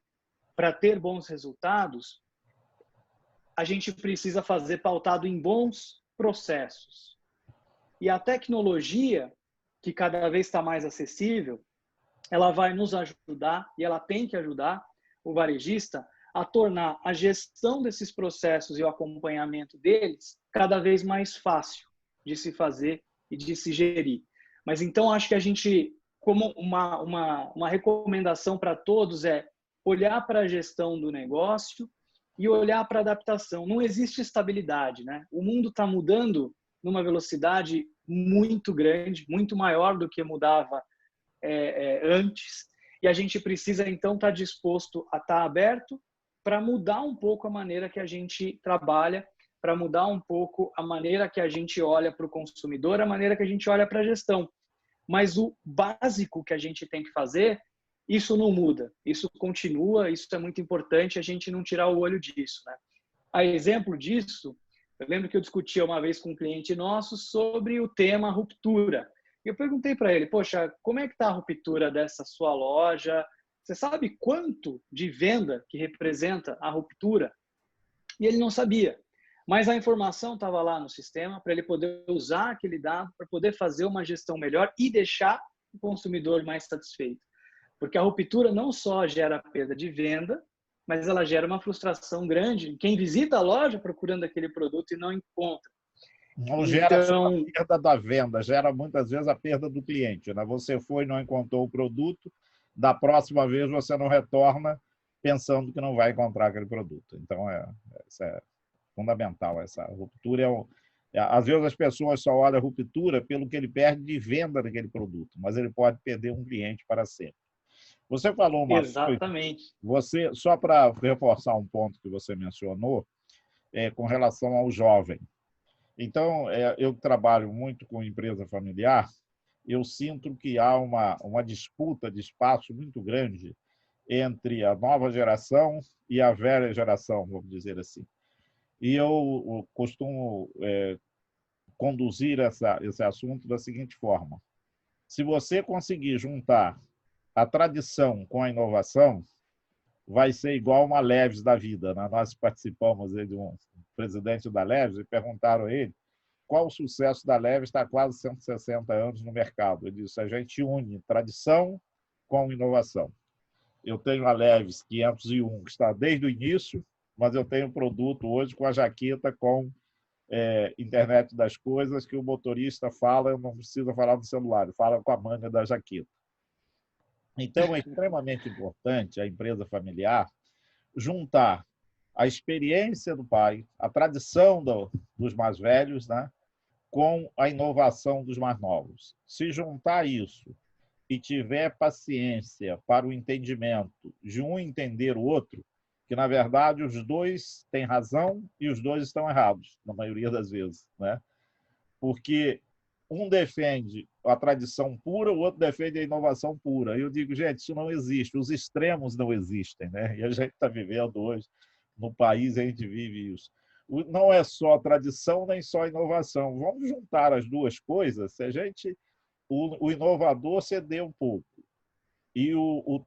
para ter bons resultados, a gente precisa fazer pautado em bons processos. E a tecnologia, que cada vez está mais acessível, ela vai nos ajudar, e ela tem que ajudar o varejista a tornar a gestão desses processos e o acompanhamento deles cada vez mais fácil de se fazer e de se gerir. Mas então acho que a gente, como uma recomendação para todos é olhar para a gestão do negócio e olhar para a adaptação. Não existe estabilidade, né? O mundo está mudando numa velocidade muito grande, muito maior do que mudava antes, e a gente precisa então estar disposto a estar aberto para mudar um pouco a maneira que a gente trabalha, para mudar um pouco a maneira que a gente olha para o consumidor, a maneira que a gente olha para a gestão. Mas o básico que a gente tem que fazer, isso não muda, isso continua, isso é muito importante a gente não tirar o olho disso, né? A exemplo disso, eu lembro que eu discutia uma vez com um cliente nosso sobre o tema ruptura. E eu perguntei para ele, poxa, como é que está a ruptura dessa sua loja? você sabe quanto de venda que representa a ruptura? E ele não sabia. Mas a informação estava lá no sistema para ele poder usar aquele dado para poder fazer uma gestão melhor e deixar o consumidor mais satisfeito. Porque a ruptura não só gera perda de venda, mas ela gera uma frustração grande em quem visita a loja procurando aquele produto e não encontra. Não gera só a perda da venda, gera muitas vezes a perda do cliente, né? Você foi e não encontrou o produto, da próxima vez você não retorna pensando que não vai encontrar aquele produto. Então, isso é fundamental. Essa ruptura às vezes as pessoas só olham a ruptura pelo que ele perde de venda daquele produto, mas ele pode perder um cliente para sempre. Você falou uma Exatamente. coisa, só para reforçar um ponto que você mencionou, com relação ao jovem. Então, eu trabalho muito com empresa familiar, eu sinto que há uma disputa de espaço muito grande entre a nova geração e a velha geração, vamos dizer assim. E eu costumo conduzir esse assunto da seguinte forma. Se você conseguir juntar a tradição com a inovação, vai ser igual uma Leves da vida, né? Nós participamos de um presidente da Leves e perguntaram a ele qual o sucesso da Leves, está há quase 160 anos no mercado. Ele disse, a gente une tradição com inovação. Eu tenho a Leves 501, que está desde o início, mas eu tenho um produto hoje com a jaqueta com internet das coisas, que o motorista fala, eu não preciso falar no celular, ele fala com a manga da jaqueta. Então, é extremamente importante a empresa familiar juntar a experiência do pai, a tradição dos mais velhos, né, com a inovação dos mais novos. Se juntar isso e tiver paciência para o entendimento de um entender o outro, que, na verdade, os dois têm razão e os dois estão errados, na maioria das vezes, né? Porque um defende a tradição pura, o outro defende a inovação pura. Eu digo, gente, isso não existe, os extremos não existem, né? E a gente está vivendo hoje, no país, a gente vive isso. Não é só tradição, nem só inovação. Vamos juntar as duas coisas. Se a gente, o inovador ceder um pouco e o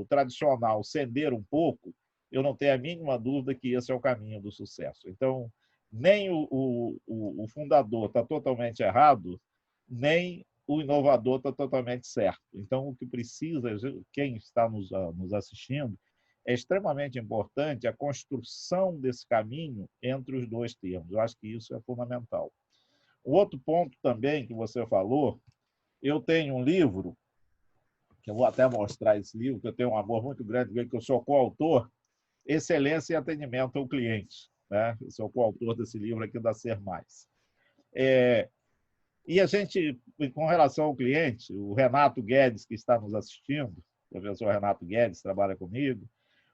tradicional ceder um pouco, eu não tenho a mínima dúvida que esse é o caminho do sucesso. Então, nem o fundador está totalmente errado, nem o inovador está totalmente certo. Então, o que precisa, quem está nos assistindo, é extremamente importante a construção desse caminho entre os dois termos. Eu acho que isso é fundamental. O outro ponto também que você falou, eu tenho um livro, que eu vou até mostrar esse livro, que eu tenho um amor muito grande, que eu sou coautor, Excelência e Atendimento ao Cliente. Né? Eu sou coautor desse livro aqui da Ser Mais. E a gente, com relação ao cliente, o Renato Guedes, que está nos assistindo, o professor Renato Guedes trabalha comigo,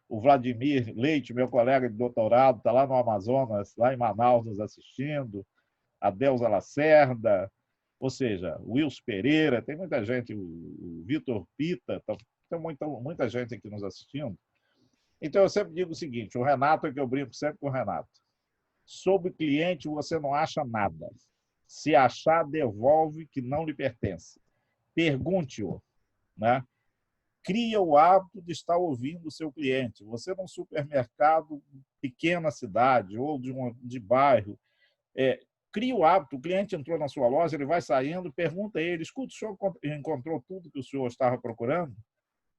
o Vladimir Leite, meu colega de doutorado, está lá no Amazonas, lá em Manaus, nos assistindo, a Delza Lacerda, ou seja, o Wilson Pereira, tem muita gente, o Vitor Pita, tem muita gente aqui nos assistindo. Então, eu sempre digo o seguinte, o Renato é que eu brinco sempre com o Renato. Sobre o cliente, você não acha nada. Se achar, devolve que não lhe pertence. Pergunte-o, né? Cria o hábito de estar ouvindo o seu cliente. Você num supermercado, pequena cidade ou de bairro, cria o hábito. O cliente entrou na sua loja, ele vai saindo, pergunta a ele, escuta, o senhor encontrou tudo que o senhor estava procurando?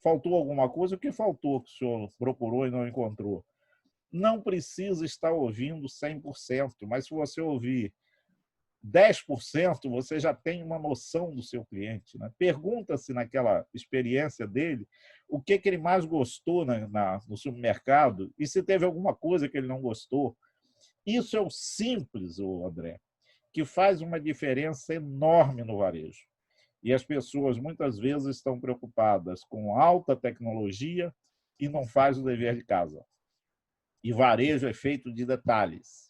Faltou alguma coisa? O que faltou que o senhor procurou e não encontrou? Não precisa estar ouvindo 100%, mas se você ouvir 10%, você já tem uma noção do seu cliente. Né? Pergunta-se naquela experiência dele o que ele mais gostou no supermercado e se teve alguma coisa que ele não gostou. Isso é o simples, André, que faz uma diferença enorme no varejo. E as pessoas muitas vezes estão preocupadas com alta tecnologia e não fazem o dever de casa. E varejo é feito de detalhes.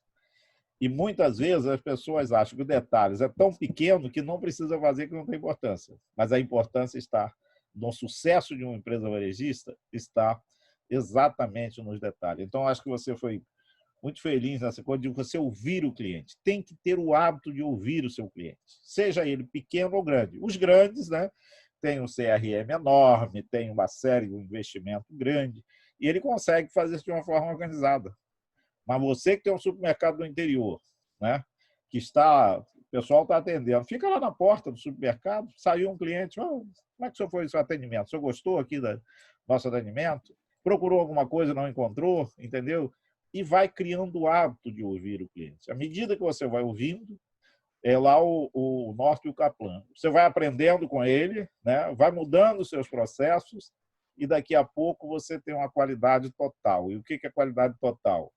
E muitas vezes as pessoas acham que o detalhes é tão pequeno que não precisa fazer, que não tem importância. Mas a importância está no sucesso de uma empresa varejista, está exatamente nos detalhes. Então, acho que você foi muito feliz nessa coisa de você ouvir o cliente. Tem que ter o hábito de ouvir o seu cliente, seja ele pequeno ou grande. Os grandes, né, tem um CRM enorme, tem uma série de investimento grande, e ele consegue fazer isso de uma forma organizada. Mas você que tem um supermercado no interior, né, que o pessoal está atendendo, fica lá na porta do supermercado, saiu um cliente, oh, como é que o senhor foi o seu atendimento? O senhor gostou aqui do nosso atendimento? Procurou alguma coisa, não encontrou? Entendeu? E vai criando o hábito de ouvir o cliente. À medida que você vai ouvindo, é lá o Norte e o Kaplan. Você vai aprendendo com ele, né? Vai mudando os seus processos e daqui a pouco você tem uma qualidade total. E o que é qualidade total?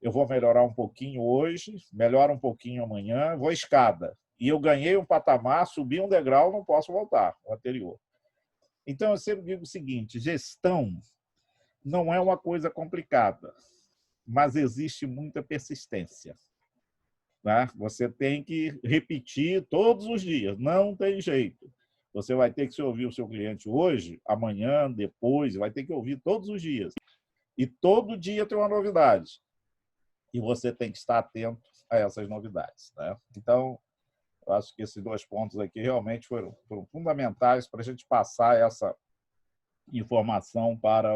Eu vou melhorar um pouquinho hoje, melhoro um pouquinho amanhã, vou escada. E eu ganhei um patamar, subi um degrau, não posso voltar ao anterior. Então, eu sempre digo o seguinte, gestão não é uma coisa complicada, mas existe muita persistência. Né? Você tem que repetir todos os dias, não tem jeito. Você vai ter que ouvir o seu cliente hoje, amanhã, depois, vai ter que ouvir todos os dias. E todo dia tem uma novidade. E você tem que estar atento a essas novidades. Né? Então, eu acho que esses 2 pontos aqui realmente foram fundamentais para a gente passar essa informação para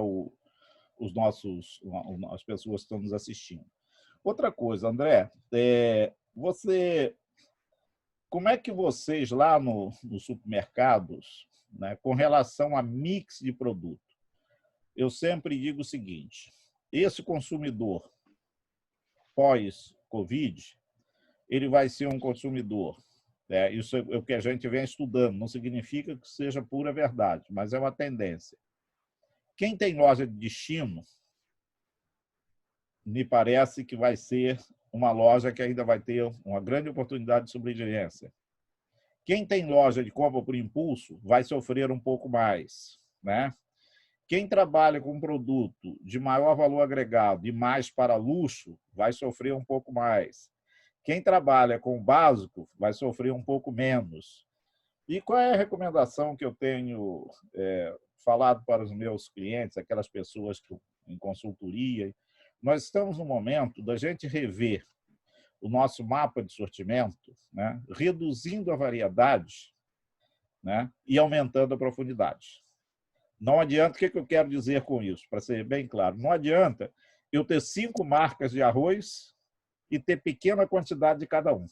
as pessoas que estão nos assistindo. Outra coisa, André, como é que vocês lá nos supermercados, né, com relação a mix de produto, eu sempre digo o seguinte, esse consumidor pós-Covid, ele vai ser um consumidor. Isso é o que a gente vem estudando, não significa que seja pura verdade, mas é uma tendência. Quem tem loja de destino, me parece que vai ser uma loja que ainda vai ter uma grande oportunidade de sobrevivência. Quem tem loja de compra por impulso vai sofrer um pouco mais. Né? Quem trabalha com um produto de maior valor agregado e mais para luxo vai sofrer um pouco mais. Quem trabalha com o básico vai sofrer um pouco menos. E qual é a recomendação que eu tenho falado para os meus clientes, aquelas pessoas que em consultoria? Nós estamos no momento da gente rever o nosso mapa de sortimento, né, reduzindo a variedade, né, e aumentando a profundidade. Não adianta, o que eu quero dizer com isso? Para ser bem claro, não adianta eu ter 5 marcas de arroz e ter pequena quantidade de cada um.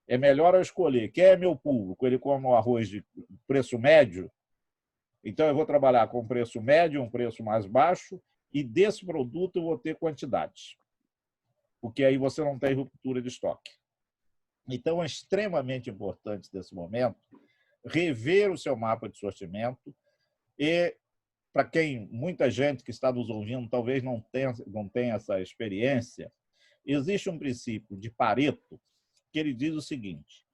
É melhor eu escolher quem é meu público, ele come um arroz de preço médio, então eu vou trabalhar com um preço médio, um preço mais baixo, e desse produto eu vou ter quantidade, porque aí você não tem ruptura de estoque. Então, é extremamente importante nesse momento rever o seu mapa de sortimento e, para quem, muita gente que está nos ouvindo talvez não tenha essa experiência, existe um princípio de Pareto que ele diz o seguinte,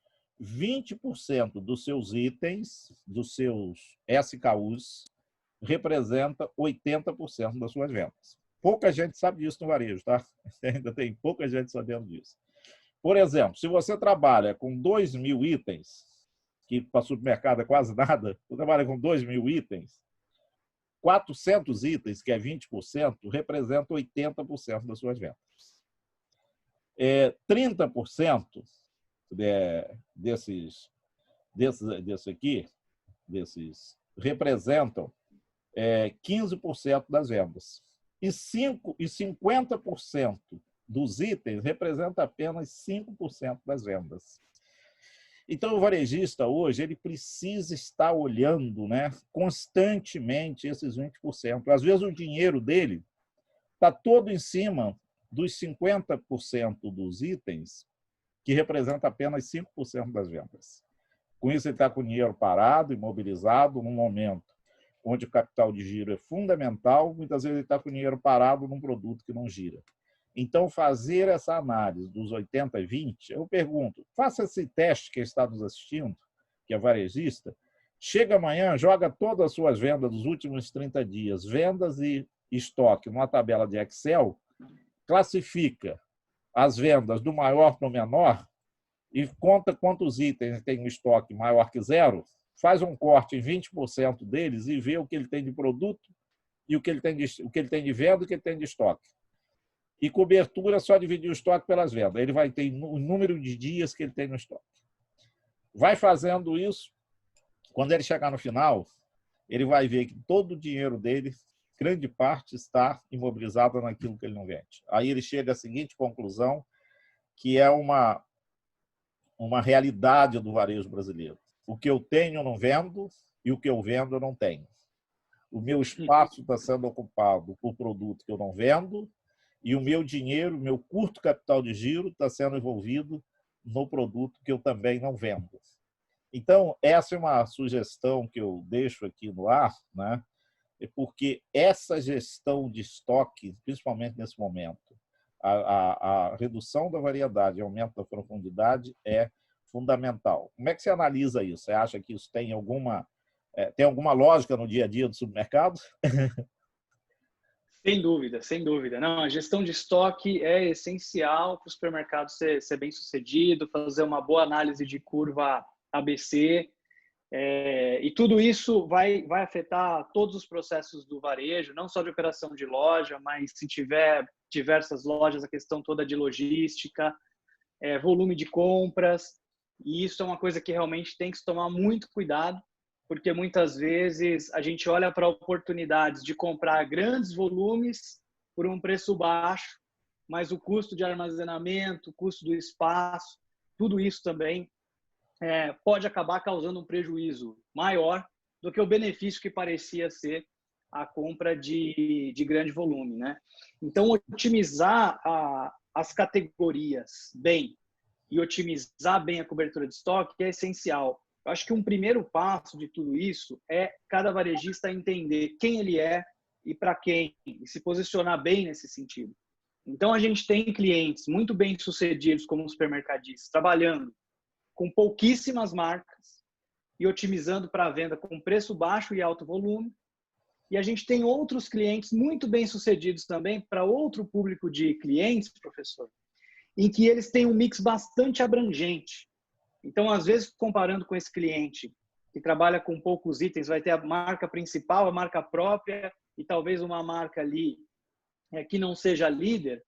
20% dos seus itens, dos seus SKUs, representa 80% das suas vendas. Pouca gente sabe disso no varejo, tá? Ainda tem pouca gente sabendo disso. Por exemplo, se você trabalha com 2.000 itens, que para supermercado é quase nada, você trabalha com 2.000 itens, 400 itens, que é 20%, representam 80% das suas vendas. 30% desses representam 15% das vendas. E 50% dos itens representa apenas 5% das vendas. Então, o varejista hoje ele precisa estar olhando, né, constantemente esses 20%. Às vezes, o dinheiro dele está todo em cima dos 50% dos itens, que representa apenas 5% das vendas. Com isso, ele está com o dinheiro parado, imobilizado, num momento onde o capital de giro é fundamental, muitas vezes ele está com o dinheiro parado num produto que não gira. Então, fazer essa análise dos 80 e 20, eu pergunto, faça esse teste que está nos assistindo, que é varejista, chega amanhã, joga todas as suas vendas dos últimos 30 dias, vendas e estoque, numa tabela de Excel, classifica as vendas do maior para o menor e conta quantos itens tem no estoque maior que 0, faz um corte em 20% deles e vê o que ele tem de produto e o que ele tem de venda e o que ele tem de estoque. E cobertura, só dividir o estoque pelas vendas. Ele vai ter o número de dias que ele tem no estoque. Vai fazendo isso Quando ele chegar no final, ele vai ver que todo o dinheiro dele, grande parte, está imobilizado naquilo que ele não vende. Aí ele chega à seguinte conclusão, que é uma realidade do varejo brasileiro. O que eu tenho eu não vendo e o que eu vendo eu não tenho. O meu espaço está sendo ocupado por produto que eu não vendo e o meu dinheiro, o meu curto capital de giro está sendo envolvido no produto que eu também não vendo. Então, essa é uma sugestão que eu deixo aqui no ar, né? Porque essa gestão de estoque, principalmente nesse momento, a redução da variedade e aumento da profundidade é fundamental. Como é que você analisa isso? Você acha que isso tem alguma lógica no dia a dia do supermercado? Sem dúvida, sem dúvida. Não, a gestão de estoque é essencial para o supermercado ser bem sucedido, fazer uma boa análise de curva ABC. E tudo isso vai afetar todos os processos do varejo, não só de operação de loja, mas se tiver diversas lojas, a questão toda de logística, volume de compras. E isso é uma coisa que realmente tem que se tomar muito cuidado, porque muitas vezes a gente olha para oportunidades de comprar grandes volumes por um preço baixo, mas o custo de armazenamento, o custo do espaço, tudo isso também pode acabar causando um prejuízo maior do que o benefício que parecia ser a compra de grande volume, né? Então, otimizar as categorias bem e otimizar bem a cobertura de estoque é essencial. Eu acho que um primeiro passo de tudo isso é cada varejista entender quem ele é e para quem, e se posicionar bem nesse sentido. Então, a gente tem clientes muito bem sucedidos como supermercadistas, trabalhando com pouquíssimas marcas e otimizando para a venda com preço baixo e alto volume. E a gente tem outros clientes muito bem sucedidos também para outro público de clientes, professor, em que eles têm um mix bastante abrangente. Então, às vezes, comparando com esse cliente que trabalha com poucos itens, vai ter a marca principal, a marca própria e talvez uma marca ali que não seja líder,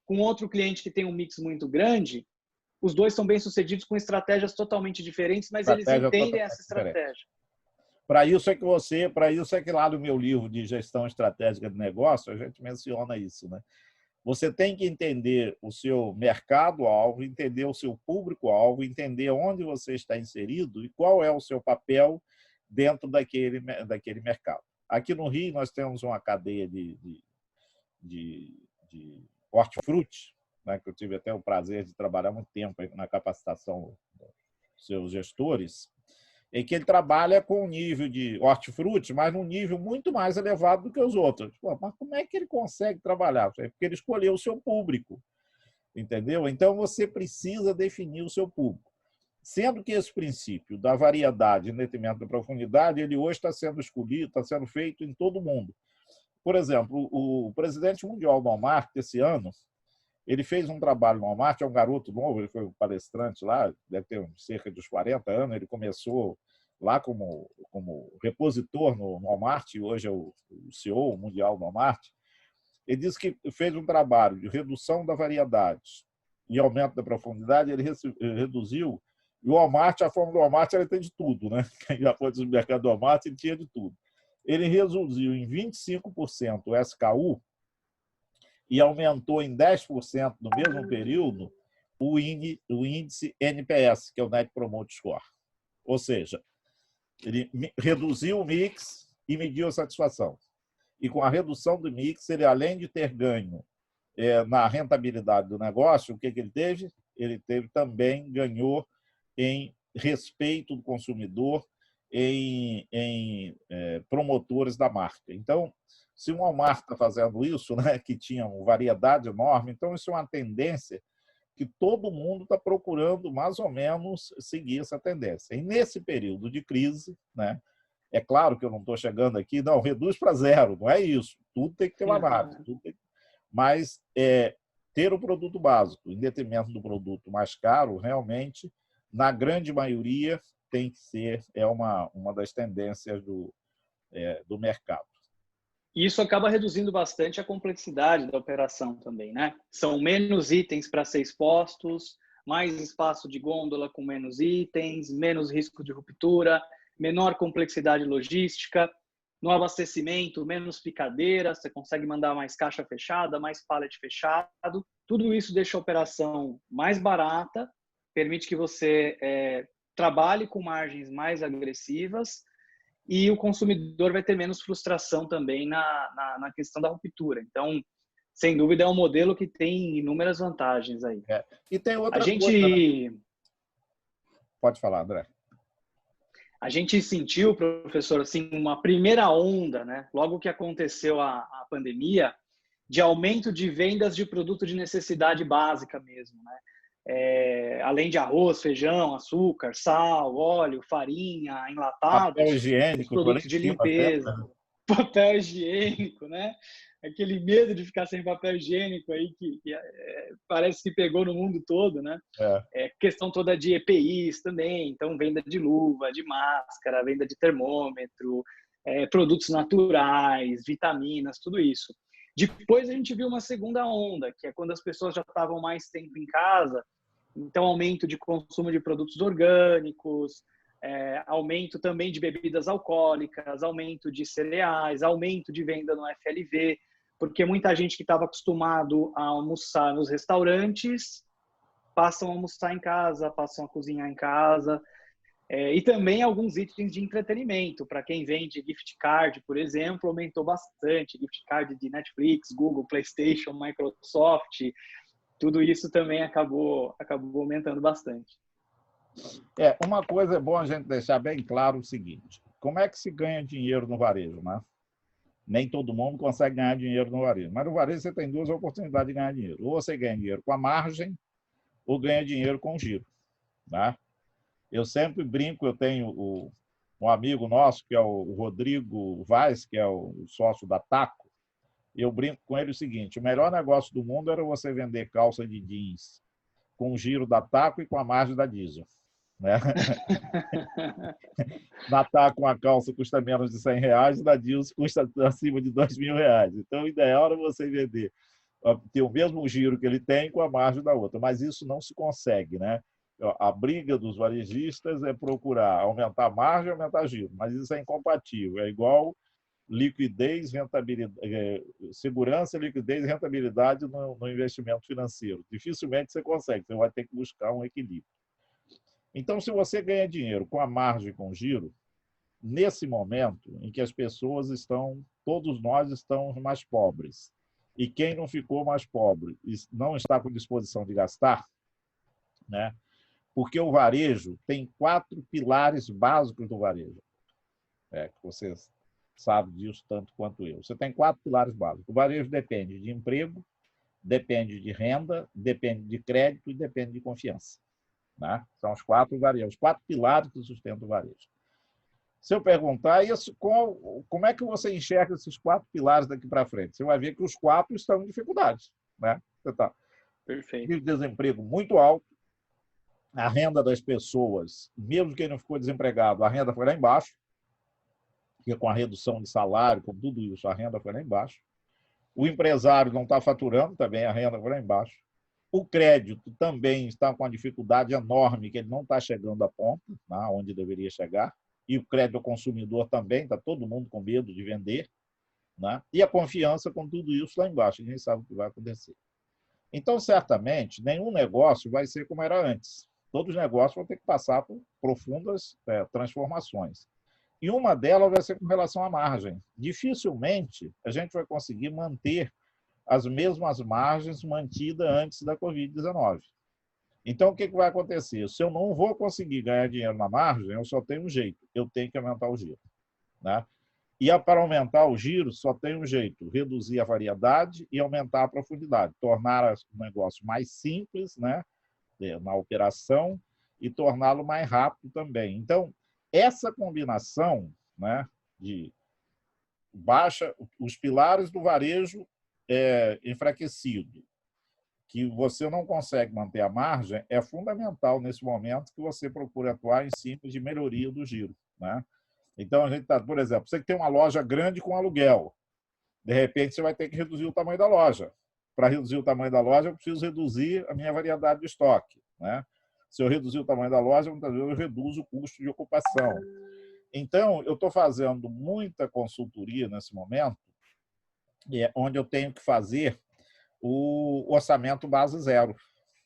com outro cliente que tem um mix muito grande, os dois são bem-sucedidos com estratégias totalmente diferentes, mas eles entendem essa estratégia. Para isso é que lá no meu livro de gestão estratégica de negócio, a gente menciona isso, né? Você tem que entender o seu mercado-alvo, entender o seu público-alvo, entender onde você está inserido e qual é o seu papel dentro daquele mercado. Aqui no Rio, nós temos uma cadeia de hortifruti, né, que eu tive até o prazer de trabalhar muito tempo na capacitação dos seus gestores, em que ele trabalha com um nível de hortifruti, mas num nível muito mais elevado do que os outros. Pô, mas como é que ele consegue trabalhar? É porque ele escolheu o seu público, entendeu? Então, você precisa definir o seu público. Sendo que esse princípio da variedade e detrimento da profundidade, ele hoje está sendo escolhido, está sendo feito em todo mundo. Por exemplo, o presidente mundial do Walmart, esse ano, ele fez um trabalho no Walmart, é um garoto novo, ele foi um palestrante lá, deve ter cerca de uns 40 anos, ele começou lá como repositor no Walmart, e hoje é o CEO mundial do Walmart. Ele disse que fez um trabalho de redução da variedade e aumento da profundidade, ele reduziu, e o Walmart, a forma do Walmart era ter de tudo, né? Quem já foi do mercado do Walmart, ele tinha de tudo. Ele reduziu em 25% o SKU, e aumentou em 10% no mesmo período o índice NPS, que é o Net Promoter Score. Ou seja, ele reduziu o mix e mediu a satisfação. E com a redução do mix, ele, além de ter ganho na rentabilidade do negócio, o que ele teve? Ele também ganhou em respeito do consumidor, em promotores da marca. Então, se o Walmart está fazendo isso, né, que tinha uma variedade enorme, então isso é uma tendência que todo mundo está procurando mais ou menos seguir essa tendência. E nesse período de crise, né, é claro que eu não estou chegando aqui, não, reduz para zero, não é isso. Tudo tem que ter uma análise. Mas ter o produto básico, em detrimento do produto mais caro, realmente, na grande maioria, tem que ser uma das tendências do mercado. Isso acaba reduzindo bastante a complexidade da operação também, né? São menos itens para ser expostos, mais espaço de gôndola com menos itens, menos risco de ruptura, menor complexidade logística, no abastecimento, menos picadeira, você consegue mandar mais caixa fechada, mais pallet fechado. Tudo isso deixa a operação mais barata, permite que você trabalhe com margens mais agressivas e o consumidor vai ter menos frustração também na questão da ruptura. Então, sem dúvida, é um modelo que tem inúmeras vantagens aí. E tem outra coisa, né? Pode falar, André. A gente sentiu, professor, assim, uma primeira onda, né? Logo que aconteceu a pandemia, de aumento de vendas de produto de necessidade básica mesmo, né? Além de arroz, feijão, açúcar, sal, óleo, farinha, enlatados, papel higiênico, produtos de limpeza, papel higiênico, né? Aquele medo de ficar sem papel higiênico aí que parece que pegou no mundo todo, né? Questão toda de EPIs também, então venda de luva, de máscara, venda de termômetro, produtos naturais, vitaminas, tudo isso. Depois a gente viu uma segunda onda, que é quando as pessoas já estavam mais tempo em casa, então aumento de consumo de produtos orgânicos, aumento também de bebidas alcoólicas, aumento de cereais, aumento de venda no FLV, porque muita gente que estava acostumado a almoçar nos restaurantes passam a almoçar em casa, passam a cozinhar em casa. E também alguns itens de entretenimento. Para quem vende gift card, por exemplo, aumentou bastante. Gift card de Netflix, Google, PlayStation, Microsoft. Tudo isso também acabou aumentando bastante. Uma coisa é bom a gente deixar bem claro o seguinte. Como é que se ganha dinheiro no varejo, né? Nem todo mundo consegue ganhar dinheiro no varejo. Mas no varejo você tem duas oportunidades de ganhar dinheiro. Ou você ganha dinheiro com a margem, ou ganha dinheiro com o giro. Tá? Eu sempre brinco, eu tenho um amigo nosso, que é o Rodrigo Vaz, que é o sócio da Taco, e eu brinco com ele o seguinte, o melhor negócio do mundo era você vender calça de jeans com o giro da Taco e com a margem da Diesel. Né? Na Taco, uma calça custa menos de R$100, e na Diesel custa acima de R$2.000. Então, o ideal era você vender, ter o mesmo giro que ele tem com a margem da outra, mas isso não se consegue, né? A briga dos varejistas é procurar aumentar a margem e aumentar o giro, mas isso é incompatível. É igual liquidez, rentabilidade, segurança, liquidez e rentabilidade no investimento financeiro. Dificilmente você consegue, você vai ter que buscar um equilíbrio. Então, se você ganha dinheiro com a margem e com o giro, nesse momento em que as pessoas estão, todos nós estamos mais pobres, e quem não ficou mais pobre não está com disposição de gastar, né? Porque o varejo tem 4 pilares básicos do varejo. Que você sabe disso tanto quanto eu. Você tem 4 pilares básicos. O varejo depende de emprego, depende de renda, depende de crédito e depende de confiança. Né? São os 4 varejos, os 4 pilares que sustentam o varejo. Se eu perguntar isso, como é que você enxerga esses 4 pilares daqui para frente? Você vai ver que os 4 estão em dificuldades. Né? Você está com desemprego muito alto, a renda das pessoas, mesmo quem não ficou desempregado, a renda foi lá embaixo, porque com a redução de salário, com tudo isso, a renda foi lá embaixo. O empresário não está faturando, também a renda foi lá embaixo. O crédito também está com uma dificuldade enorme, que ele não está chegando à ponta, né, onde deveria chegar. E o crédito ao consumidor também, está todo mundo com medo de vender. Né? E a confiança com tudo isso lá embaixo, ninguém sabe o que vai acontecer. Então, certamente, nenhum negócio vai ser como era antes. Todos os negócios vão ter que passar por profundas transformações. E uma delas vai ser com relação à margem. Dificilmente a gente vai conseguir manter as mesmas margens mantidas antes da Covid-19. Então, o que vai acontecer? Se eu não vou conseguir ganhar dinheiro na margem, eu só tenho um jeito, eu tenho que aumentar o giro. Né? E para aumentar o giro, só tem um jeito, reduzir a variedade e aumentar a profundidade, tornar o negócio mais simples, né, na operação e torná-lo mais rápido também. Então, essa combinação, né, de baixa, os pilares do varejo enfraquecido, que você não consegue manter a margem, é fundamental nesse momento que você procure atuar em cima de melhoria do giro. Né? Então, a gente está, por exemplo, você que tem uma loja grande com aluguel, de repente você vai ter que reduzir o tamanho da loja. Para reduzir o tamanho da loja, eu preciso reduzir a minha variedade de estoque. Né? Se eu reduzir o tamanho da loja, muitas vezes eu reduzo o custo de ocupação. Então, eu estou fazendo muita consultoria nesse momento, onde eu tenho que fazer o orçamento base zero.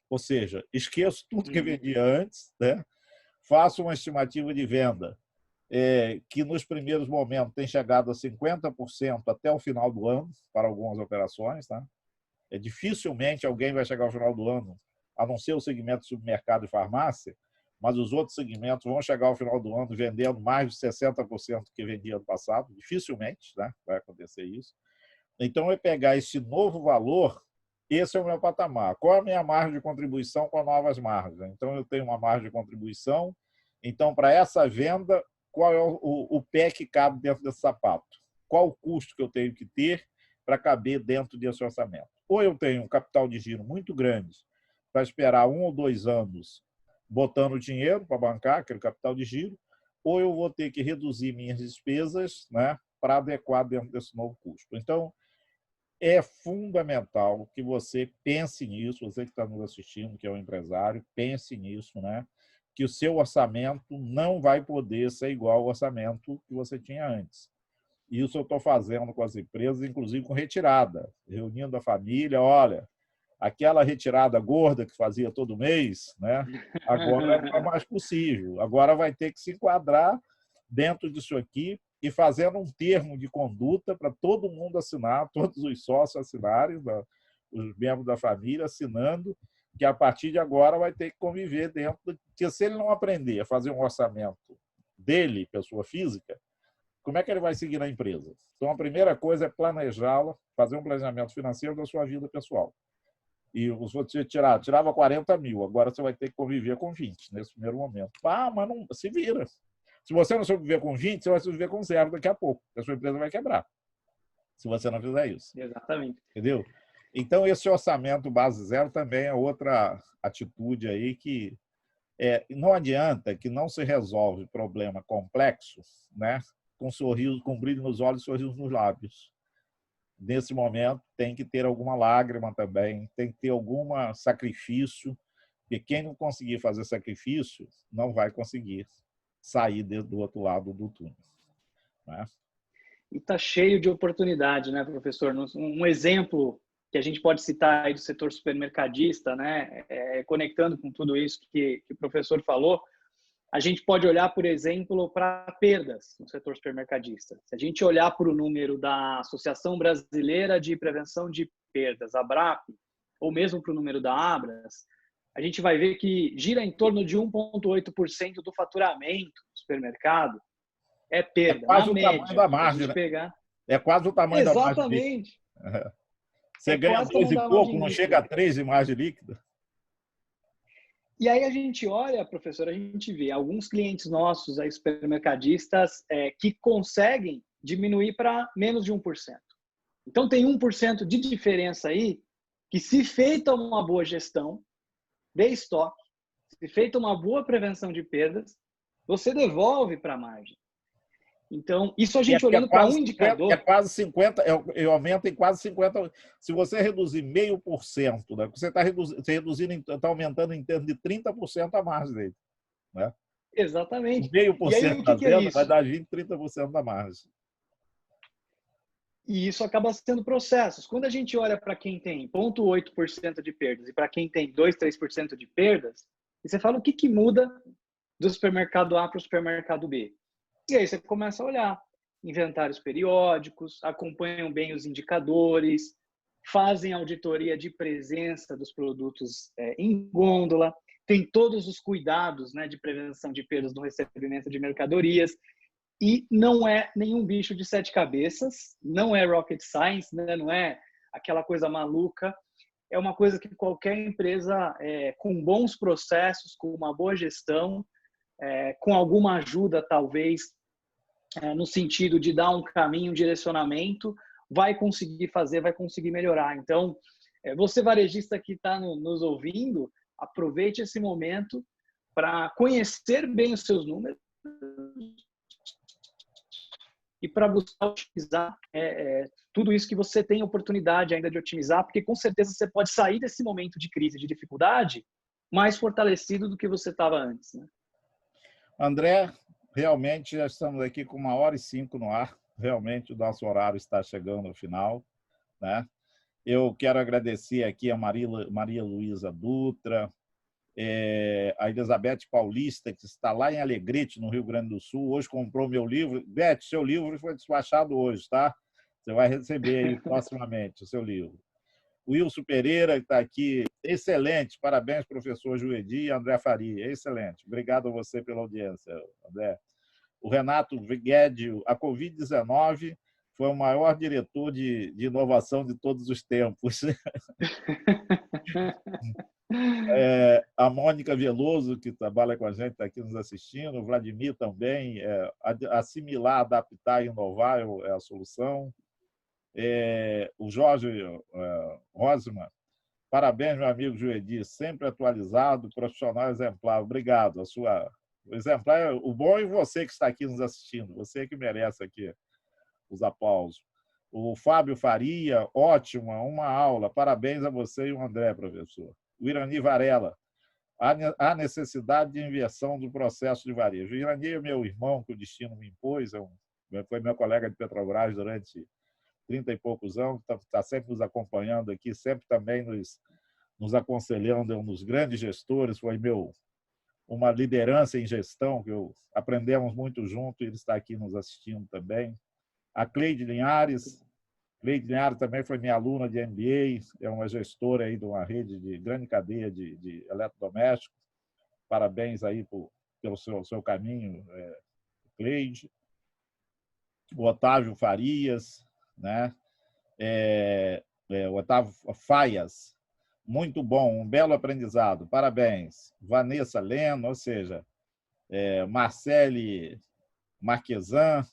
Ou seja, esqueço tudo que vendia antes, né? Faço uma estimativa de venda que nos primeiros momentos tem chegado a 50% até o final do ano para algumas operações. Tá? Dificilmente alguém vai chegar ao final do ano, a não ser o segmento de supermercado e farmácia, mas os outros segmentos vão chegar ao final do ano vendendo mais de 60% do que vendia ano passado. Dificilmente, né? Vai acontecer isso. Então, é pegar esse novo valor, esse é o meu patamar. Qual é a minha margem de contribuição com as novas margens? Então, eu tenho uma margem de contribuição. Então, para essa venda, qual é o pé que cabe dentro desse sapato? Qual o custo que eu tenho que ter para caber dentro desse orçamento? Ou eu tenho um capital de giro muito grande para esperar 1 ou 2 anos botando dinheiro para bancar aquele capital de giro, ou eu vou ter que reduzir minhas despesas, né, para adequar dentro desse novo custo. Então, é fundamental que você pense nisso, você que está nos assistindo, que é um empresário, pense nisso, né? Que o seu orçamento não vai poder ser igual ao orçamento que você tinha antes. Isso eu estou fazendo com as empresas, inclusive com retirada, reunindo a família, olha, aquela retirada gorda que fazia todo mês, né? Agora não é mais possível, agora vai ter que se enquadrar dentro disso aqui e fazendo um termo de conduta para todo mundo assinar, todos os sócios assinarem, os membros da família assinando, que a partir de agora vai ter que conviver dentro, porque se ele não aprender a fazer um orçamento dele, pessoa física, como é que ele vai seguir na empresa? Então, a primeira coisa é planejá-la, fazer um planejamento financeiro da sua vida pessoal. E você tirava 40 mil, agora você vai ter que conviver com 20 nesse primeiro momento. Ah, mas não se vira. Se você não sobreviver com 20, você vai sobreviver com 0 daqui a pouco. A sua empresa vai quebrar, se você não fizer isso. Exatamente. Entendeu? Então, esse orçamento base zero também é outra atitude aí que não adianta que não se resolve problema complexo, né, com sorriso, com brilho nos olhos e sorriso nos lábios. Nesse momento, tem que ter alguma lágrima também, tem que ter algum sacrifício, porque quem não conseguir fazer sacrifício não vai conseguir sair do outro lado do túnel. Né? E está cheio de oportunidade, né, professor? Um exemplo que a gente pode citar aí do setor supermercadista, né, conectando com tudo isso que o professor falou, a gente pode olhar, por exemplo, para perdas no setor supermercadista. Se a gente olhar para o número da Associação Brasileira de Prevenção de Perdas, a ABRAP, ou mesmo para o número da Abras, a gente vai ver que gira em torno de 1,8% do faturamento do supermercado é perda, quase na média. Tamanho da margem, né? Pegar... É quase o tamanho Exatamente. da margem líquida. Você ganha 2 e pouco, não chega a 3 de margem líquida. E aí a gente olha, professor, a gente vê alguns clientes nossos, aí, supermercadistas, que conseguem diminuir para menos de 1%. Então tem 1% de diferença aí, que se feita uma boa gestão de estoque, se feita uma boa prevenção de perdas, você devolve para a margem. Então, isso a gente olhando para um indicador... É quase 50%, eu aumento em quase 50%. Se você reduzir 0,5%, né, você está reduzindo, está aumentando em termos de 30% a margem dele. Né? Exatamente. 0,5% da venda vai dar 20%, 30% da margem. E isso acaba sendo processos. Quando a gente olha para quem tem 0,8% de perdas e para quem tem 2%, 3% de perdas, e você fala o que muda do supermercado A para o supermercado B. E aí você começa a olhar inventários periódicos, acompanham bem os indicadores, fazem auditoria de presença dos produtos em gôndola, tem todos os cuidados, né, de prevenção de perdas no recebimento de mercadorias, e não é nenhum bicho de 7 cabeças, não é rocket science, né, não é aquela coisa maluca, é uma coisa que qualquer empresa com bons processos, com uma boa gestão, com alguma ajuda, talvez, no sentido de dar um caminho, um direcionamento, vai conseguir fazer, vai conseguir melhorar. Então, você varejista que está nos ouvindo, aproveite esse momento para conhecer bem os seus números e para buscar otimizar tudo isso que você tem oportunidade ainda de otimizar, porque com certeza você pode sair desse momento de crise, de dificuldade, mais fortalecido do que você estava antes. Né? André, realmente já estamos aqui com 1h05 no ar. Realmente o nosso horário está chegando ao final, né? Eu quero agradecer aqui a Maria Luísa Dutra, a Elizabeth Paulista, que está lá em Alegrete, no Rio Grande do Sul. Hoje comprou meu livro. Beth, seu livro foi despachado hoje, tá? Você vai receber aí proximamente o seu livro. O Wilson Pereira, que está aqui, excelente. Parabéns, professor Juedi e André Faria. Excelente. Obrigado a você pela audiência, André. O Renato Guedes, a Covid-19 foi o maior diretor de inovação de todos os tempos. A Mônica Veloso, que trabalha com a gente, está aqui nos assistindo. O Vladimir também. Assimilar, adaptar e inovar é a solução. O Jorge Rosman. Parabéns, meu amigo Juedi, sempre atualizado, profissional exemplar. Obrigado. O exemplar é o bom, e você que está aqui nos assistindo, você que merece aqui os aplausos. O Fábio Faria, ótimo, uma aula. Parabéns a você e o André, professor. O Irani Varela, há necessidade de inversão do processo de varejo. O Irani é meu irmão, que o destino me impôs, foi meu colega de Petrobras durante 30 e poucos anos, está sempre nos acompanhando aqui, sempre também nos aconselhando, é um dos grandes gestores, foi uma liderança em gestão, que aprendemos muito junto, e ele está aqui nos assistindo também. A Cleide Linhares também foi minha aluna de MBA, é uma gestora aí de uma rede de grande cadeia de eletrodomésticos. Parabéns aí pelo seu caminho, Cleide. O Otávio Farias, né? O Otávio Faias, muito bom, um belo aprendizado, parabéns. Vanessa Leno, ou seja, Marcele Marquesan,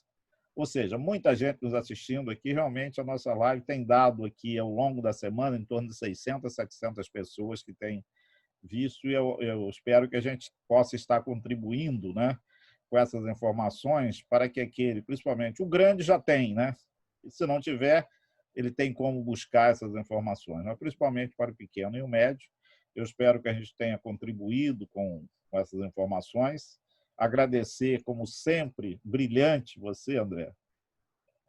ou seja, muita gente nos assistindo aqui. Realmente a nossa live tem dado aqui ao longo da semana em torno de 600, 700 pessoas que têm visto, e eu espero que a gente possa estar contribuindo, né, com essas informações para que principalmente o grande já tem, né? E se não tiver, ele tem como buscar essas informações, mas principalmente para o pequeno e o médio. Eu espero que a gente tenha contribuído com essas informações. Agradecer, como sempre, brilhante você, André.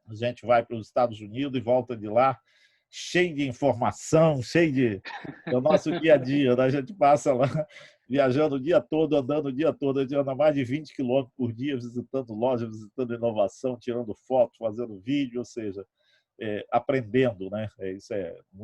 A gente vai para os Estados Unidos e volta de lá cheio de informação, cheio de... É o nosso dia a dia, né? A gente passa lá viajando o dia todo, andando o dia todo, a gente anda mais de 20 quilômetros por dia, visitando lojas, visitando inovação, tirando foto, fazendo vídeo, ou seja, aprendendo, né? Isso é muito